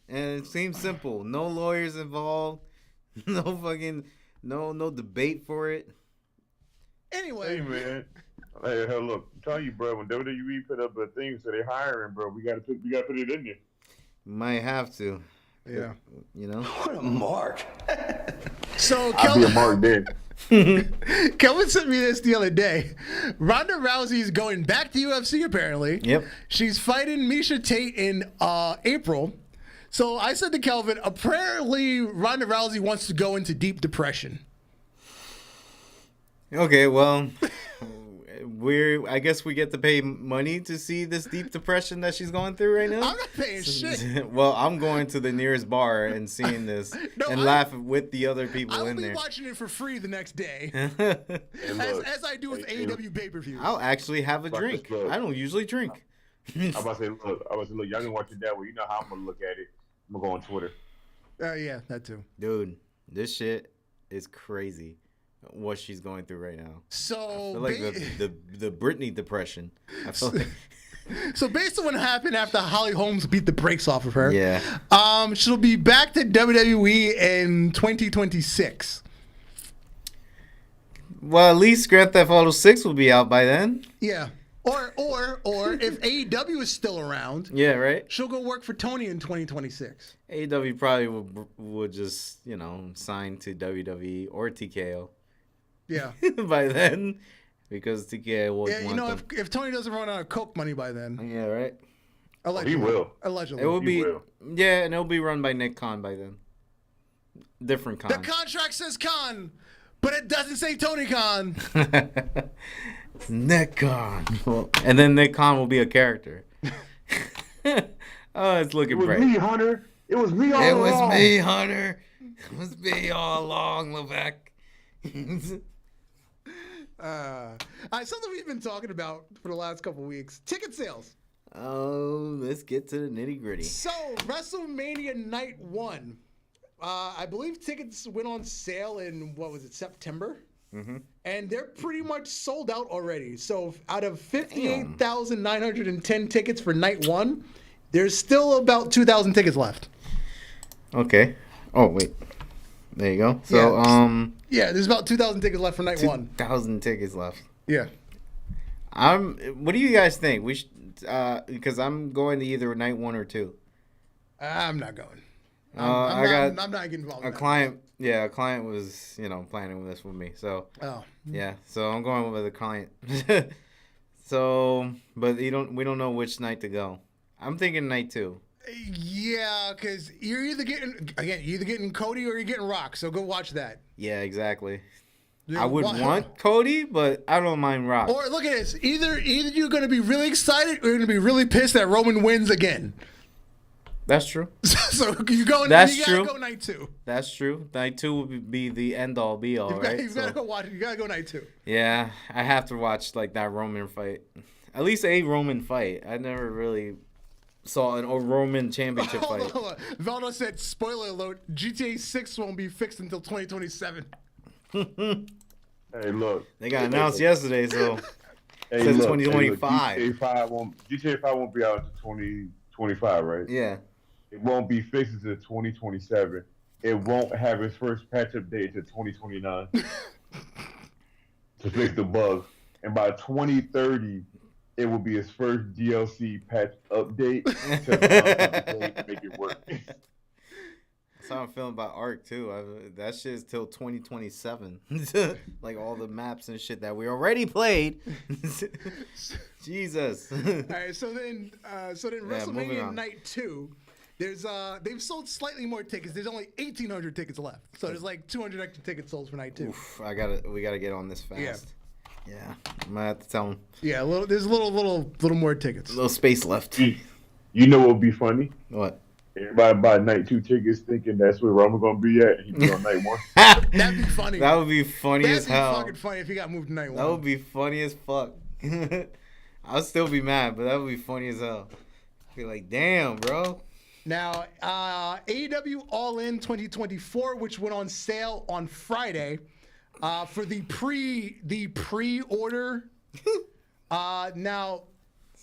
And it seems simple. No lawyers involved. No fucking no debate for it. Anyway. Hey man. Hey, look, I'm telling you, bro, when WWE put up a thing so they hiring, bro, we gotta put it in there. Might have to. Yeah. You know? What a mark. So I'll be a mark then. Kelvin sent me this the other day. Ronda Rousey's going back to UFC apparently. Yep. She's fighting Miesha Tate in April. So I said to Kelvin, apparently Ronda Rousey wants to go into deep depression. Okay, well, I guess we get to pay money to see this deep depression that she's going through right now. I'm not paying shit. Well, I'm going to the nearest bar and seeing this laughing with the other people in there. I'll be watching it for free the next day, Look, as I do with AEW pay-per-views. I'll actually have a drink. I don't usually drink. I'm about to say, look, y'all can watch it that way. You know how I'm gonna look at it. I'm gonna go on Twitter. Yeah, that too. Dude, this shit is crazy. What she's going through right now. So I feel like the Britney depression. I feel like. So based on what happened after Holly Holmes beat the brakes off of her, Yeah. She'll be back to WWE in 2026. Well, at least Grand Theft Auto 6 will be out by then. Yeah. Or if AEW is still around, Yeah, right? she'll go work for Tony in 2026. AEW probably would just, sign to WWE or TKO Yeah. by then because TKO will Yeah, want them. if Tony doesn't run out of coke money by then, Yeah, right? allegedly. He will. Allegedly. It will He be, will. yeah, and it'll be run by Nick Khan by then. Different Khan. The contract says Khan, but it doesn't say Tony Khan. Nick Khan. And then Nick Khan will be a character. Oh, it's looking It was bright. me, Hunter. It was me all It along. was me, Hunter. It was me all along, Levesque. Something we've been talking about for the last couple weeks. Ticket sales. Oh, let's get to the nitty gritty. So, WrestleMania Night 1. I believe tickets went on sale in, September? Mm-hmm. And they're pretty much sold out already. So, out of 58,910 tickets for Night 1, there's still about 2,000 tickets left. Okay. Oh, wait. There you go. So, Yeah, there's about 2,000 tickets left for Night 1. 2,000 tickets left. Yeah. What do you guys think? We should, because I'm going to either Night 1 or 2. I'm not going. I'm not getting involved in A that. client was, planning this with me. So, Oh. yeah. So I'm going with a client. So, but we don't know which night to go. I'm thinking Night 2. Yeah, because you're either getting Cody or you're getting Rock. So go watch that. Yeah, exactly. Yeah, I would want Cody, but I don't mind Rock. Or look at this. Either you're going to be really excited or you're going to be really pissed that Roman wins again. That's true. So you gotta go Night 2. That's true. Night 2 would be the end all be all, right? You've got to go watch it. You got to go Night 2. Yeah, I have to watch like that Roman fight. At least a Roman fight. I never really saw a Roman championship fight. Hold on. Valdo said, spoiler alert, GTA 6 won't be fixed until 2027. Hey, look. They got announced yesterday, so Hey, says look, 2025. GTA 5 won't be out until 2025, right? Yeah. It won't be fixed until 2027. It won't have its first patch-up date until 2029 to fix the bugs. And by 2030, it will be its first DLC patch update to make it work. That's how I'm feeling about Ark too. That shit is till 2027. Like all the maps and shit that we already played. Jesus. All right, so then WrestleMania Night 2, they've sold slightly more tickets. There's only 1,800 tickets left. So there's like 200 extra tickets sold for Night 2. Oof, we gotta get on this fast. Yeah, I'm gonna have to tell them. Yeah, there's a little more tickets. A little space left. You know what would be funny? What? Everybody buy Night 2 tickets thinking that's where Roman gonna be at. He'd be on Night 1. That'd be funny. That would be funny as hell. That'd be fucking funny if he got moved to Night 1. That would be funny as fuck. I'll still be mad, but that would be funny as hell. Be like, damn, bro. Now, AEW All In 2024, which went on sale on Friday, for the pre-order. Now,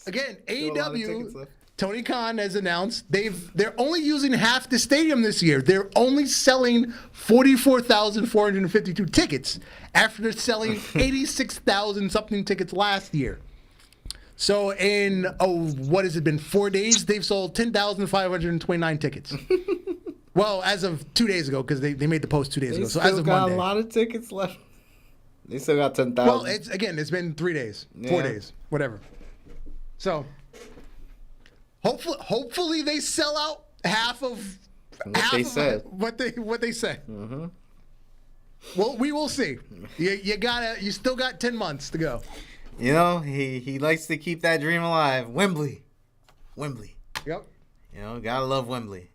again, AEW Tony Khan has announced they're only using half the stadium this year. They're only selling 44,452 tickets after they're selling 86,000 something tickets last year. So in what has it been, 4 days? They've sold 10,529 tickets. Well, as of 2 days ago, because they made the post 2 days ago. So as of Monday, a lot of tickets left. They still got 10,000. Well, it's been 3 days, 4 days, whatever. So. Hopefully they sell out half of what they say. Mm-hmm. Well, we will see. You still got 10 months to go. You know, he likes to keep that dream alive. Wembley. Yep. You know, gotta love Wembley.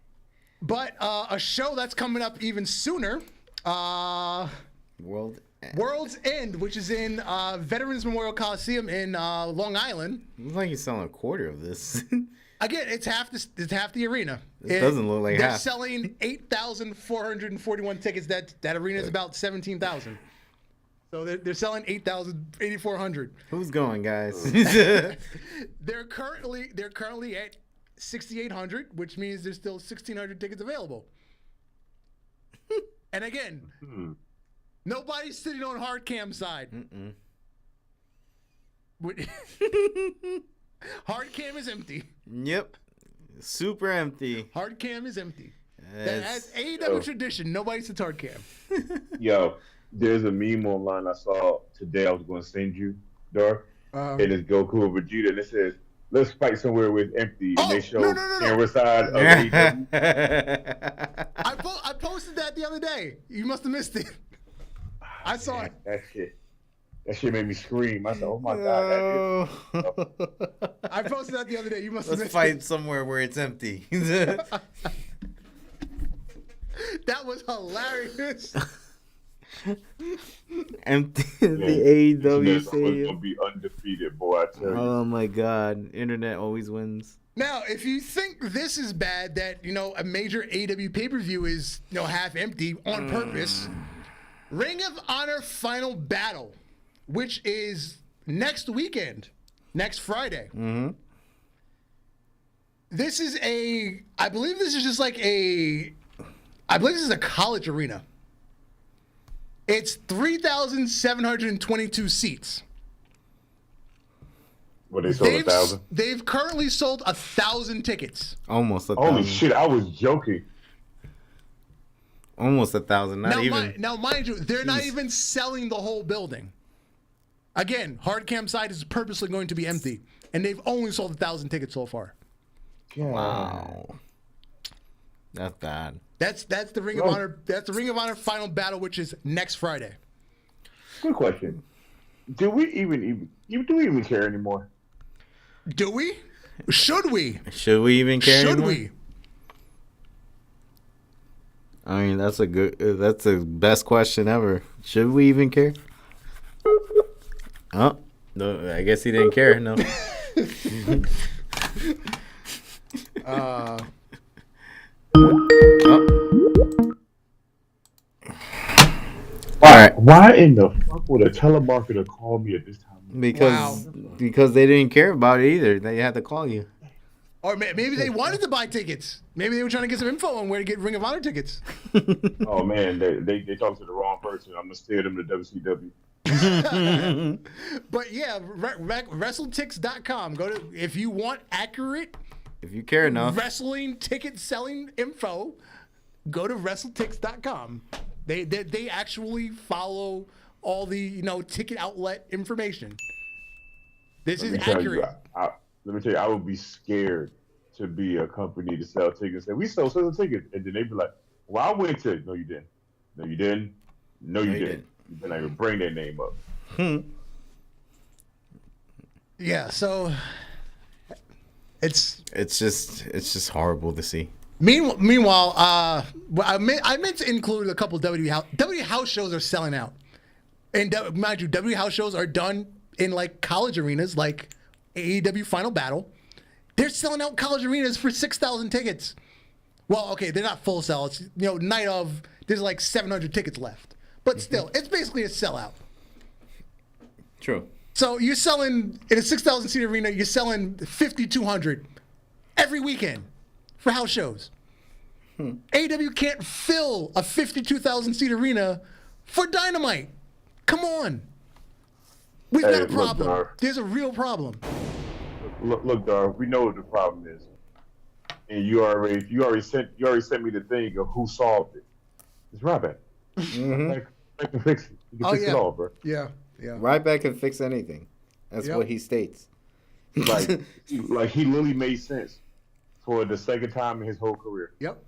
But a show that's coming up even sooner. World's End, which is in Veterans Memorial Coliseum in Long Island. Looks like he's selling a quarter of this. Again, it's half the arena. It doesn't look like they're half. They're selling 8,441 tickets. That arena is about 17,000. So they're selling 8,400. Who's going, guys? They're currently at 6,800, which means there's still 1,600 tickets available. And again, nobody's sitting on hard cam side. Hard cam is empty. Yep. Super empty. Hard cam is empty. That's AEW tradition. Nobody sits hard cam. Yo, there's a meme online I saw today I was going to send you, Dar. And it's Goku and Vegeta, and it says, let's fight somewhere where it's empty. And they show camera side of AEW. I posted that the other day. You must have missed it. I saw it. That shit made me scream. I said, oh my God. I posted that the other day. You must have missed it. Let's fight somewhere where it's empty. That was hilarious. Empty. The AEW stadium. Gonna be undefeated, boy. I tell you. Oh my God. Internet always wins. Now, if you think this is bad, that a major AEW pay-per-view is half empty on purpose, Ring of Honor Final Battle, which is next weekend, next Friday. Mm-hmm. I believe this is a college arena. It's 3,722 seats. What, they sold 1,000? They've currently sold 1,000 tickets. Almost 1,000. Holy shit, I was joking. Almost 1,000, Now, mind you, they're not even selling the whole building. Again, hard cam side is purposely going to be empty, and they've only sold 1,000 tickets so far. Wow, that's bad. That's the Ring of Honor. That's the Ring of Honor Final Battle, which is next Friday. Good question. Do we even care anymore? Do we? Should we? Should we even care? Should anymore? we? I mean, that's the best question ever. Should we even care? Oh, no, I guess he didn't care. No. Why in the fuck would a telemarketer call me at this time? Because they didn't care about it either. They had to call you. Or maybe they wanted to buy tickets. Maybe they were trying to get some info on where to get Ring of Honor tickets. Oh man, they talked to the wrong person. I'm gonna steer them to WCW. But yeah, WrestleTix.com. Go to if you want accurate, if you care enough, wrestling ticket selling info. Go to WrestleTix.com. They actually follow all the ticket outlet information. This is accurate. Let me tell you, I would be scared to be a company to sell tickets. And we sold some tickets, and then they'd be like, "Well, I went to." No, you didn't. No, you didn't. No, you didn't. You didn't even bring their name up. Yeah. So it's just horrible to see. Meanwhile, I meant to include a couple W house shows are selling out, and mind you, W house shows are done in like college arenas, like AEW Final Battle. They're selling out college arenas for 6,000 tickets. Well, okay, they're not full sell. It's night of. There's like 700 tickets left, but still, it's basically a sellout. True. So you're selling in a 6,000 seat arena. You're selling 5,200. every weekend for house shows. AEW can't fill a 52,000-seat arena for Dynamite. Come on. We've got a problem. Look, There's a real problem. Look, Dar, we know what the problem is, and you already sent me the thing of who solved it. It's Ryback. I can fix it. You can fix it all, bro. Yeah. Ryback can fix anything. That's what he states. Like he literally made sense for the second time in his whole career. Yep.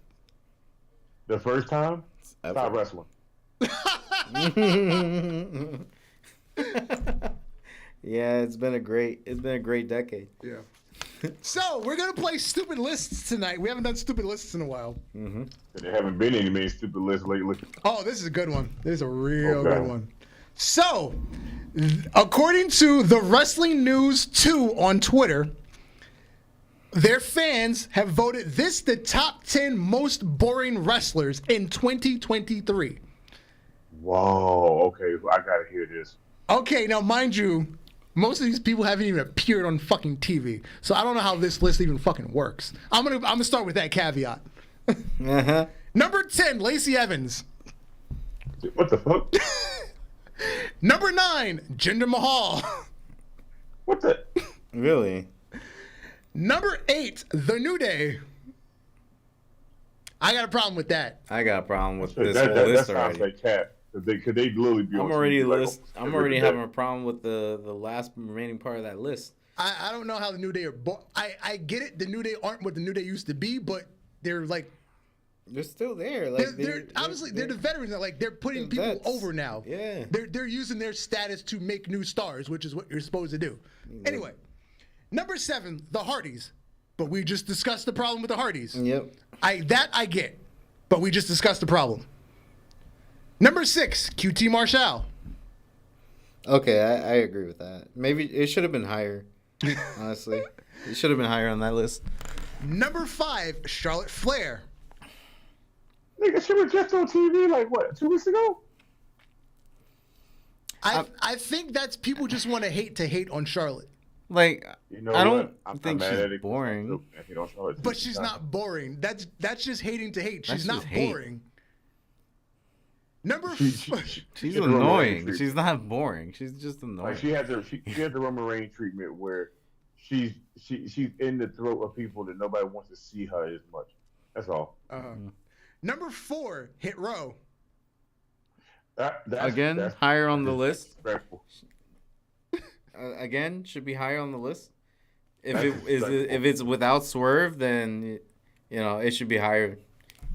The first time, stop wrestling. Yeah, it's been a great decade. Yeah. So we're gonna play stupid lists tonight. We haven't done stupid lists in a while. There haven't been any many stupid lists lately. Oh, this is a good one. This is a real good one. So, according to the Wrestling News 2 on Twitter, their fans have voted this the top 10 most boring wrestlers in 2023. Whoa. Okay, I gotta hear this. Okay, now mind you, most of these people haven't even appeared on fucking TV, so I don't know how this list even fucking works. I'm gonna start with that caveat. Number 10, Lacey Evans. What the fuck? Number 9, Jinder Mahal. What the? Really? Number 8, The New Day. I got a problem with that. I got a problem with this whole That list sounds already. like cat. Could they literally be on TV, I'm already having a problem with the last remaining part of that list. I don't know how the New Day are. I get it. The New Day aren't what the New Day used to be, but they're like. They're still there. Like They're obviously they're the veterans. Like they're putting people vets. over now. Yeah. They're using their status to make new stars, which is what you're supposed to do. Anyway, number 7, the Hardys. But we just discussed the problem with the Hardys. Yep. I get, but we just discussed the problem. Number 6, QT Marshall. Okay, I agree with that. Maybe it should have been higher. Honestly, it should have been higher on that list. Number 5, Charlotte Flair. Nigga, she was just on TV like what, 2 weeks ago? I think that's people just want to hate on Charlotte. Like, You know I don't what? think mad at she's it. boring. I hate on Charlotte But too. she's not boring. That's just hating to hate. She's That's not just hate. boring. Number She's She's the Roman Reigns annoying. treatment. She's not boring. She's just annoying. Like she has the Roman Reigns treatment where she's in the throat of people that nobody wants to see her as much. That's all. Number 4, Hit Row. That's higher on the list. Disrespectful. Again, should be higher on the list. That's If it's without Swerve, then it should be higher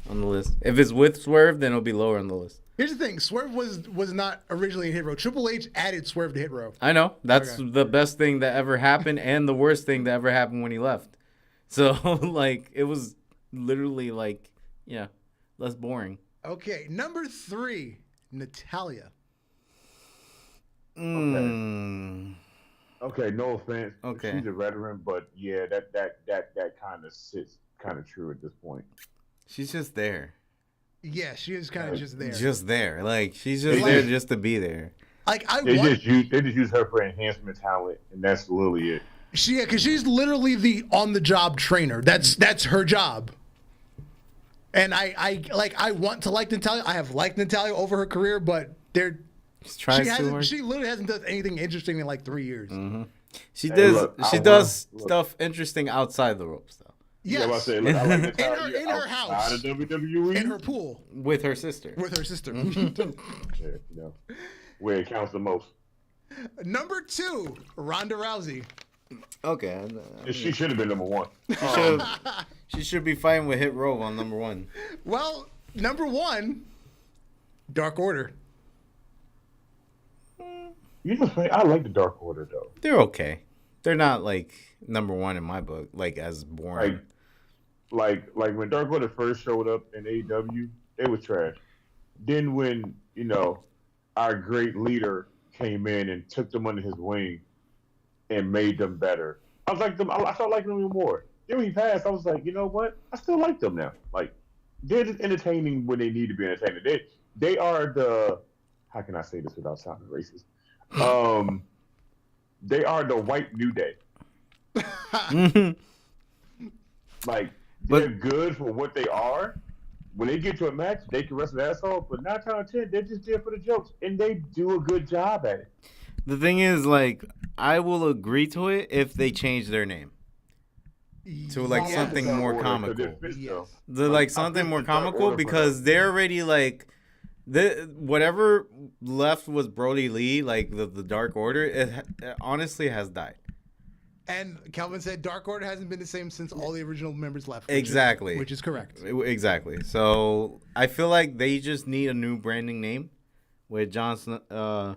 on the list. If it's with Swerve, then it'll be lower on the list. Here's the thing: Swerve was not originally in Hit Row. Triple H added Swerve to Hit Row. I know that's the best thing that ever happened, and the worst thing that ever happened when he left. So like it was literally like less boring. Okay, number 3, Natalya. Okay, no offense. Okay. She's a veteran, but yeah, that kind of sits kind of true at this point. She's just there. Yeah, she is kind of just there. Just there. Like she's just there just to be there. Like They just use her for enhancement talent, and that's literally it. because she's literally the on-the-job trainer. That's her job. And I want to like Natalya. I have liked Natalya over her career, but she literally hasn't done anything interesting in like 3 years. Mm-hmm. She Hey, does stuff interesting outside the ropes though. Yes. Yeah, I say, look, I like Natalya in her outside house. of WWE. In her pool. With her sister. Yeah, where it counts the most. Number 2, Ronda Rousey. Okay. She should have been number 1. She should be fighting with Hit Row on number 1. Well, number 1, Dark Order. You know, I like the Dark Order though. They're okay. They're not like number 1 in my book, like as boring. Like when Dark Order first showed up in AEW, it was trash. Then when our great leader came in and took them under his wing and made them better, I started liking them even more. Then when he passed, I was like, you know what? I still like them now. Like they're just entertaining when they need to be entertaining. They are the, how can I say this without sounding racist? They are the white New Day. Like, they're good for what they are. When they get to a match, they can wrestle their ass off. But 9 times out of 10, they're just there for the jokes, and they do a good job at it. The thing is, like, I will agree to it if they change their name to like something more comical. Like something more comical because they're already like whatever left was Brody Lee, like the Dark Order. It honestly has died. And Calvin said Dark Order hasn't been the same since all the original members left. Which is correct. Exactly. So I feel like they just need a new branding name with Jon Snow,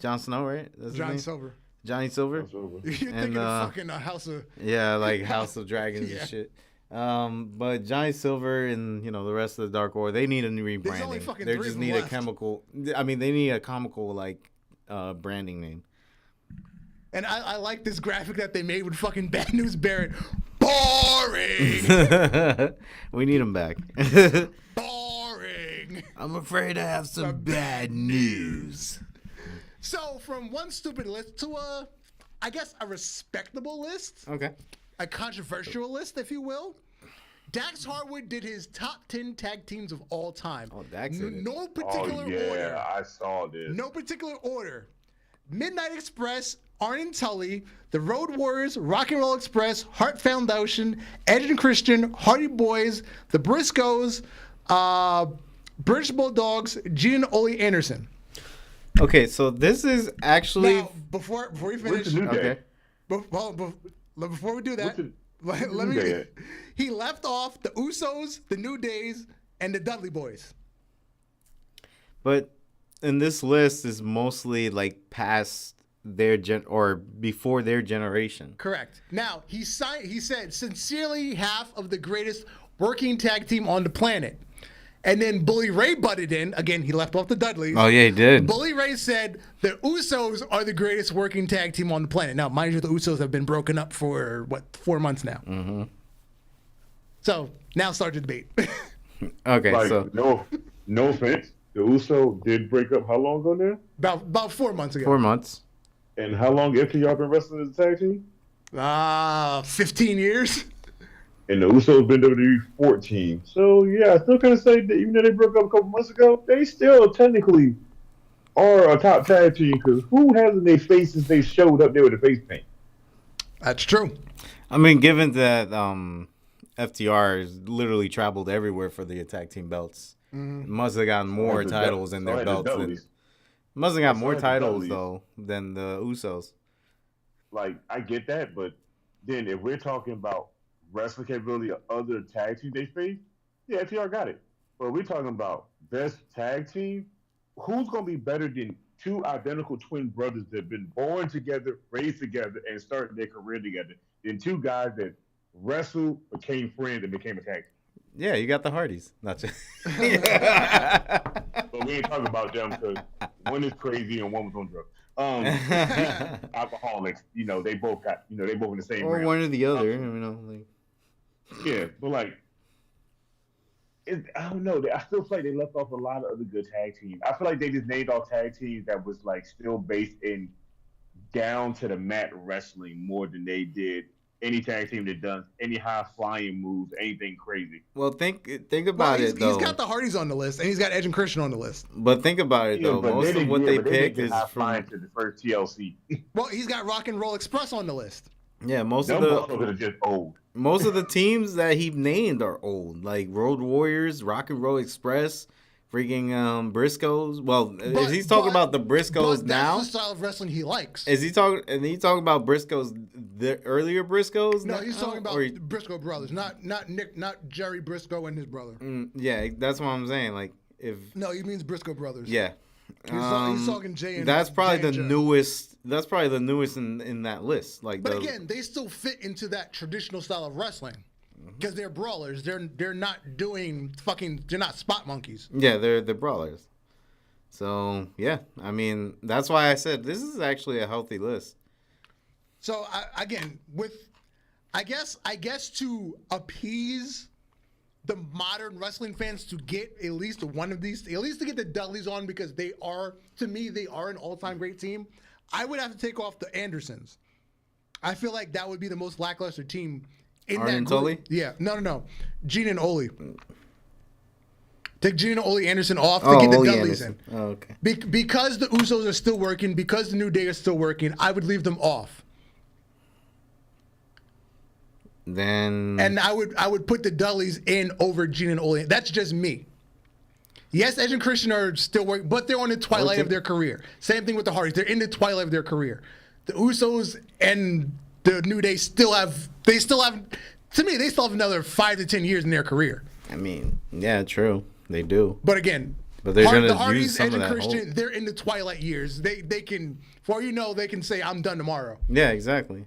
right? That's Johnny Silver. Johnny Silver. You're thinking of fucking House of... Yeah, like House of Dragons and shit. But Johnny Silver and, the rest of the Dark Order, they need a new rebranding. They just need a chemical... I mean, they need a comical, like, branding name. And I like this graphic that they made with fucking Bad News Barrett. Boring! We need him back. Boring! I'm afraid I have some bad news. So, from one stupid list to I guess a respectable list. Okay. A controversial list, if you will. Dax Harwood did his top 10 tag teams of all time. Oh, Dax did it. No particular order. I saw this. No particular order. Midnight Express, Arn and Tully, the Road Warriors, Rock and Roll Express, Hart Foundation, Edge and Christian, Hardy Boys, the Briscoes, British Bulldogs, Gene and Ole Anderson. Okay, so this is actually... Now, before we finish... Okay. Before we do that, he left off the Usos, the New Days, and the Dudley Boys. But in this list is mostly like past their or before their generation. Correct. Now, he said, sincerely half of the greatest working tag team on the planet. And then Bully Ray butted in. Again, he left off the Dudleys. Oh, yeah, he did. Bully Ray said the Usos are the greatest working tag team on the planet. Now, mind you, the Usos have been broken up for, 4 months now. Mm-hmm. So, now start the debate. Okay, so... No offense. The Usos did break up how long ago now? About 4 months ago. 4 months. And how long after y'all been wrestling as a tag team? 15 years. And the Usos been WWE 14. So, yeah, I still kind of say that even though they broke up a couple months ago, they still technically are a top tag team because who hasn't their faces they showed up there with the face paint? That's true. I mean, given that FTR has literally traveled everywhere for the tag team belts, must have gotten more titles in their belts. Must have got more titles, though, than the Usos. Like, I get that, but then if we're talking about wrestling capability of other tag teams they face, yeah, FTR got it. But we're talking about best tag team. Who's going to be better than two identical twin brothers that have been born together, raised together, and started their career together than two guys that wrestled, became friends, and became a tag team? Yeah, you got the Hardys. Not just. But we ain't talking about them because one is crazy and one was on drugs. Alcoholics, they both got, they both in the same. Or realm. one or the other, Yeah, but I don't know. I still feel like they left off a lot of other good tag teams. I feel like they just named off tag teams that was still based in down to the mat wrestling more than they did any tag team that does any high flying moves, anything crazy. Well, think about it though. He's got the Hardys on the list, and he's got Edge and Christian on the list. But think about it though. Most of what they picked is flying to the first TLC. Well, he's got Rock and Roll Express on the list. Yeah, most of the teams that he named are old, like Road Warriors, Rock and Roll Express, freaking Briscoes. Well, is he talking about the Briscoes now? That's the style of wrestling he likes. Is he talking? And he talking about Briscoes, the earlier Briscoes? No, he's talking about the Briscoe brothers, not Jerry Briscoe and his brother. Yeah, that's what I'm saying. No, he means Briscoe brothers. Yeah. He's talking Jay and that's probably Jay the newest. That's probably the newest in that list. But again, they still fit into that traditional style of wrestling because they're brawlers. They're not doing they're not spot monkeys. Yeah, they're brawlers. So yeah, I mean that's why I said this is actually a healthy list. So I guess to appease the modern wrestling fans to get at least one of these, at least to get the Dudleys on because they are an all-time great team. I would have to take off the Andersons. I feel like that would be the most lackluster team in Arn that and group. Tully? Yeah, no. Gene and Ole. Take Gene and Ole Anderson off to Oh, get the Ole Dudleys Anderson. in. Oh, okay. Because the Usos are still working, because the New Day are still working, I would leave them off. Then And I would put the Dudleys in over Gene and Ole. That's just me. Yes, Edge and Christian are still working, but they're on the twilight of their career. Same thing with the Hardys. They're in the twilight of their career. The Usos and the New Day still have, to me, they still have another 5 to 10 years in their career. I mean, yeah, true. They do. But again, But they're gonna the use Hardys, some Edge of and that Christian, whole- they're in the twilight years. They can, for all you know, they can say, I'm done tomorrow. Yeah, exactly.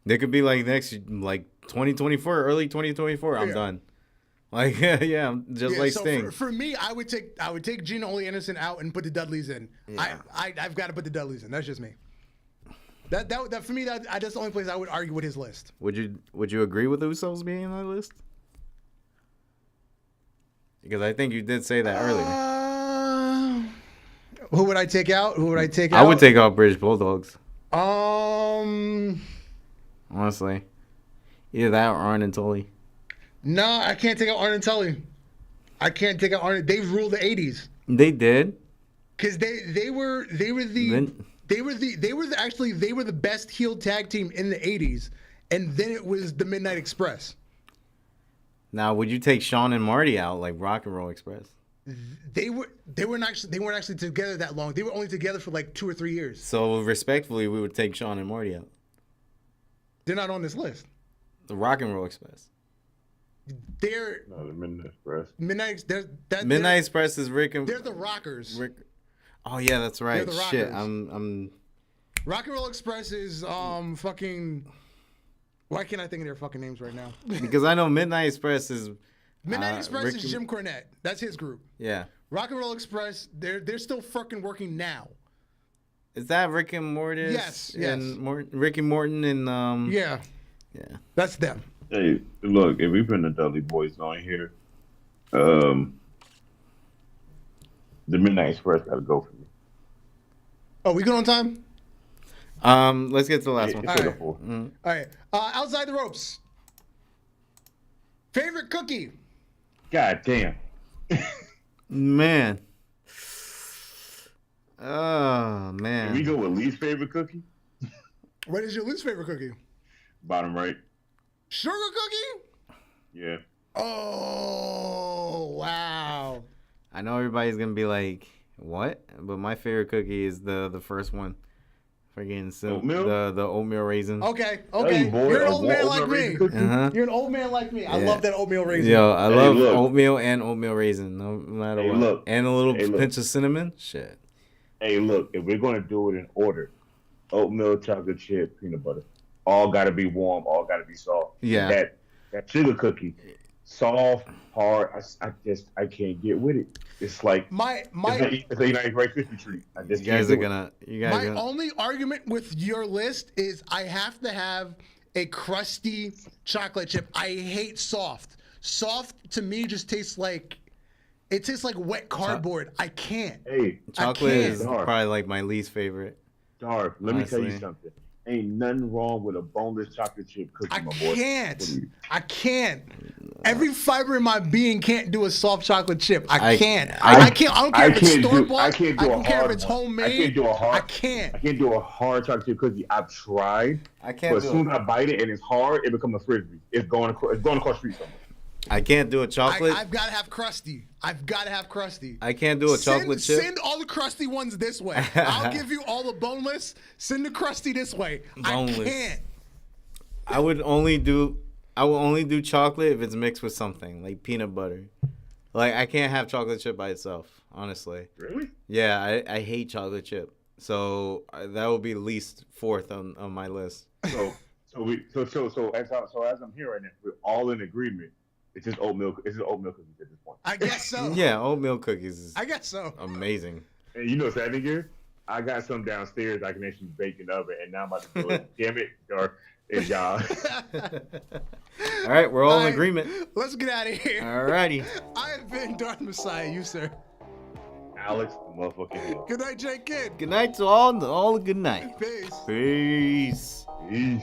They could be like next, like 2024, early 2024. I'm done. Like yeah, I'm just like so Sting. for me, I would take Gene and Ole Anderson out and put the Dudleys in. Yeah. I've got to put the Dudleys in. That's just me. That for me, that's the only place I would argue with his list. Would you agree with the Usos being on the list? Because I think you did say that earlier. Who would I take out? I would take out British Bulldogs. Honestly, either that or Arn and Tully. No, I can't take out Arn and Tully. I can't take out Arn. They ruled the '80s. They did. Because they were the best heel tag team in the '80s, and then it was the Midnight Express. Now, would you take Shawn and Marty out like Rock and Roll Express? They weren't actually together that long. They were only together for like 2 or 3 years. So respectfully, we would take Shawn and Marty out. They're not on this list. The Rock and Roll Express. They're No, the Midnight Express. Midnight Express is Rick and They're the Rockers. Oh yeah, that's right. They're the Shit, Rockers. I'm. Rock and Roll Express is fucking. Why can't I think of their fucking names right now? Because I know Midnight Express is. Midnight Express Rick is and- Jim Cornette. That's his group. Yeah. Rock and Roll Express, they're still fucking working now. Is that Rick and Mortis? Yes. And Rick and Morton and Yeah, Yeah. that's them. Hey, look, if we put the Dudley Boys on here, the Midnight Express got to go for me. Oh, we good on time? Let's get to the last one. It's All right. pitiful. All right. Outside the ropes. Favorite cookie? God damn. Man. Oh Can we man. go with least favorite cookie? What is your least favorite cookie? Bottom right. Sugar cookie? Yeah. Oh, wow. I know everybody's gonna be like, "What?" But my favorite cookie is the first one. Freaking Oatmeal? the oatmeal raisin. Okay. Hey, boy, You're an a old man oatmeal like raisin me. cookie? Uh-huh. You're an old man like me. I Yeah. love that oatmeal raisin. Yo, I Hey, love look. oatmeal and oatmeal raisin, no matter Hey, what. look. And a little Hey, look. pinch of cinnamon. Shit. Hey, look, if we're going to do it in order, oatmeal, chocolate chip, peanut butter, all got to be warm, all got to be soft. Yeah. That sugar cookie, soft, hard, I can't get with it. It's like, My it's a United Rice Krispie treat. I just You guys can't are do it. gonna. My only argument with your list is I have to have a crusty chocolate chip. I hate soft. Soft to me just tastes like wet cardboard. I can't. Hey, Chocolate can't. is Dark. probably like my least favorite. Dark, let me tell you Honestly. something. Ain't nothing wrong with a boneless chocolate chip cookie, I my boy. can't. What are you- I can't. Every fiber in my being can't do a soft chocolate chip. I can't. I- I can't. I don't care if it's can't do- store bought. I can't do a don't care if hard it's one. homemade. I can't do a hard. I can't. I can't do a hard chocolate chip cookie. I've tried, I can't but as do soon it. as I bite it and it's hard, it becomes a frisbee. It's going across the street somewhere. I can't do a chocolate. I've got to have crusty. I've got to have crusty. I can't do a chocolate chip. Send all the crusty ones this way. I'll give you all the boneless. Send the crusty this way. Boneless. I can't. I will only do chocolate if it's mixed with something like peanut butter. Like I can't have chocolate chip by itself. Honestly. Really? Yeah, I hate chocolate chip. So that would be least fourth on my list. So as I'm here right now, we're all in agreement. It's just oatmeal. It's just oatmeal cookies at this point. I guess so. Yeah, oatmeal cookies is I guess so. amazing. And you know, what's happening here? I got some downstairs I can actually bake in the oven, and now I'm about to do it. Damn it, Dark. And y'all. All right, we're all All in right. agreement. Let's get out of here. All righty. I have been Darth Messiah. You, sir. Alex, the motherfucking Hill. Good night, Jake Kidd. Good night to all. All a good night. Peace. Peace. Peace.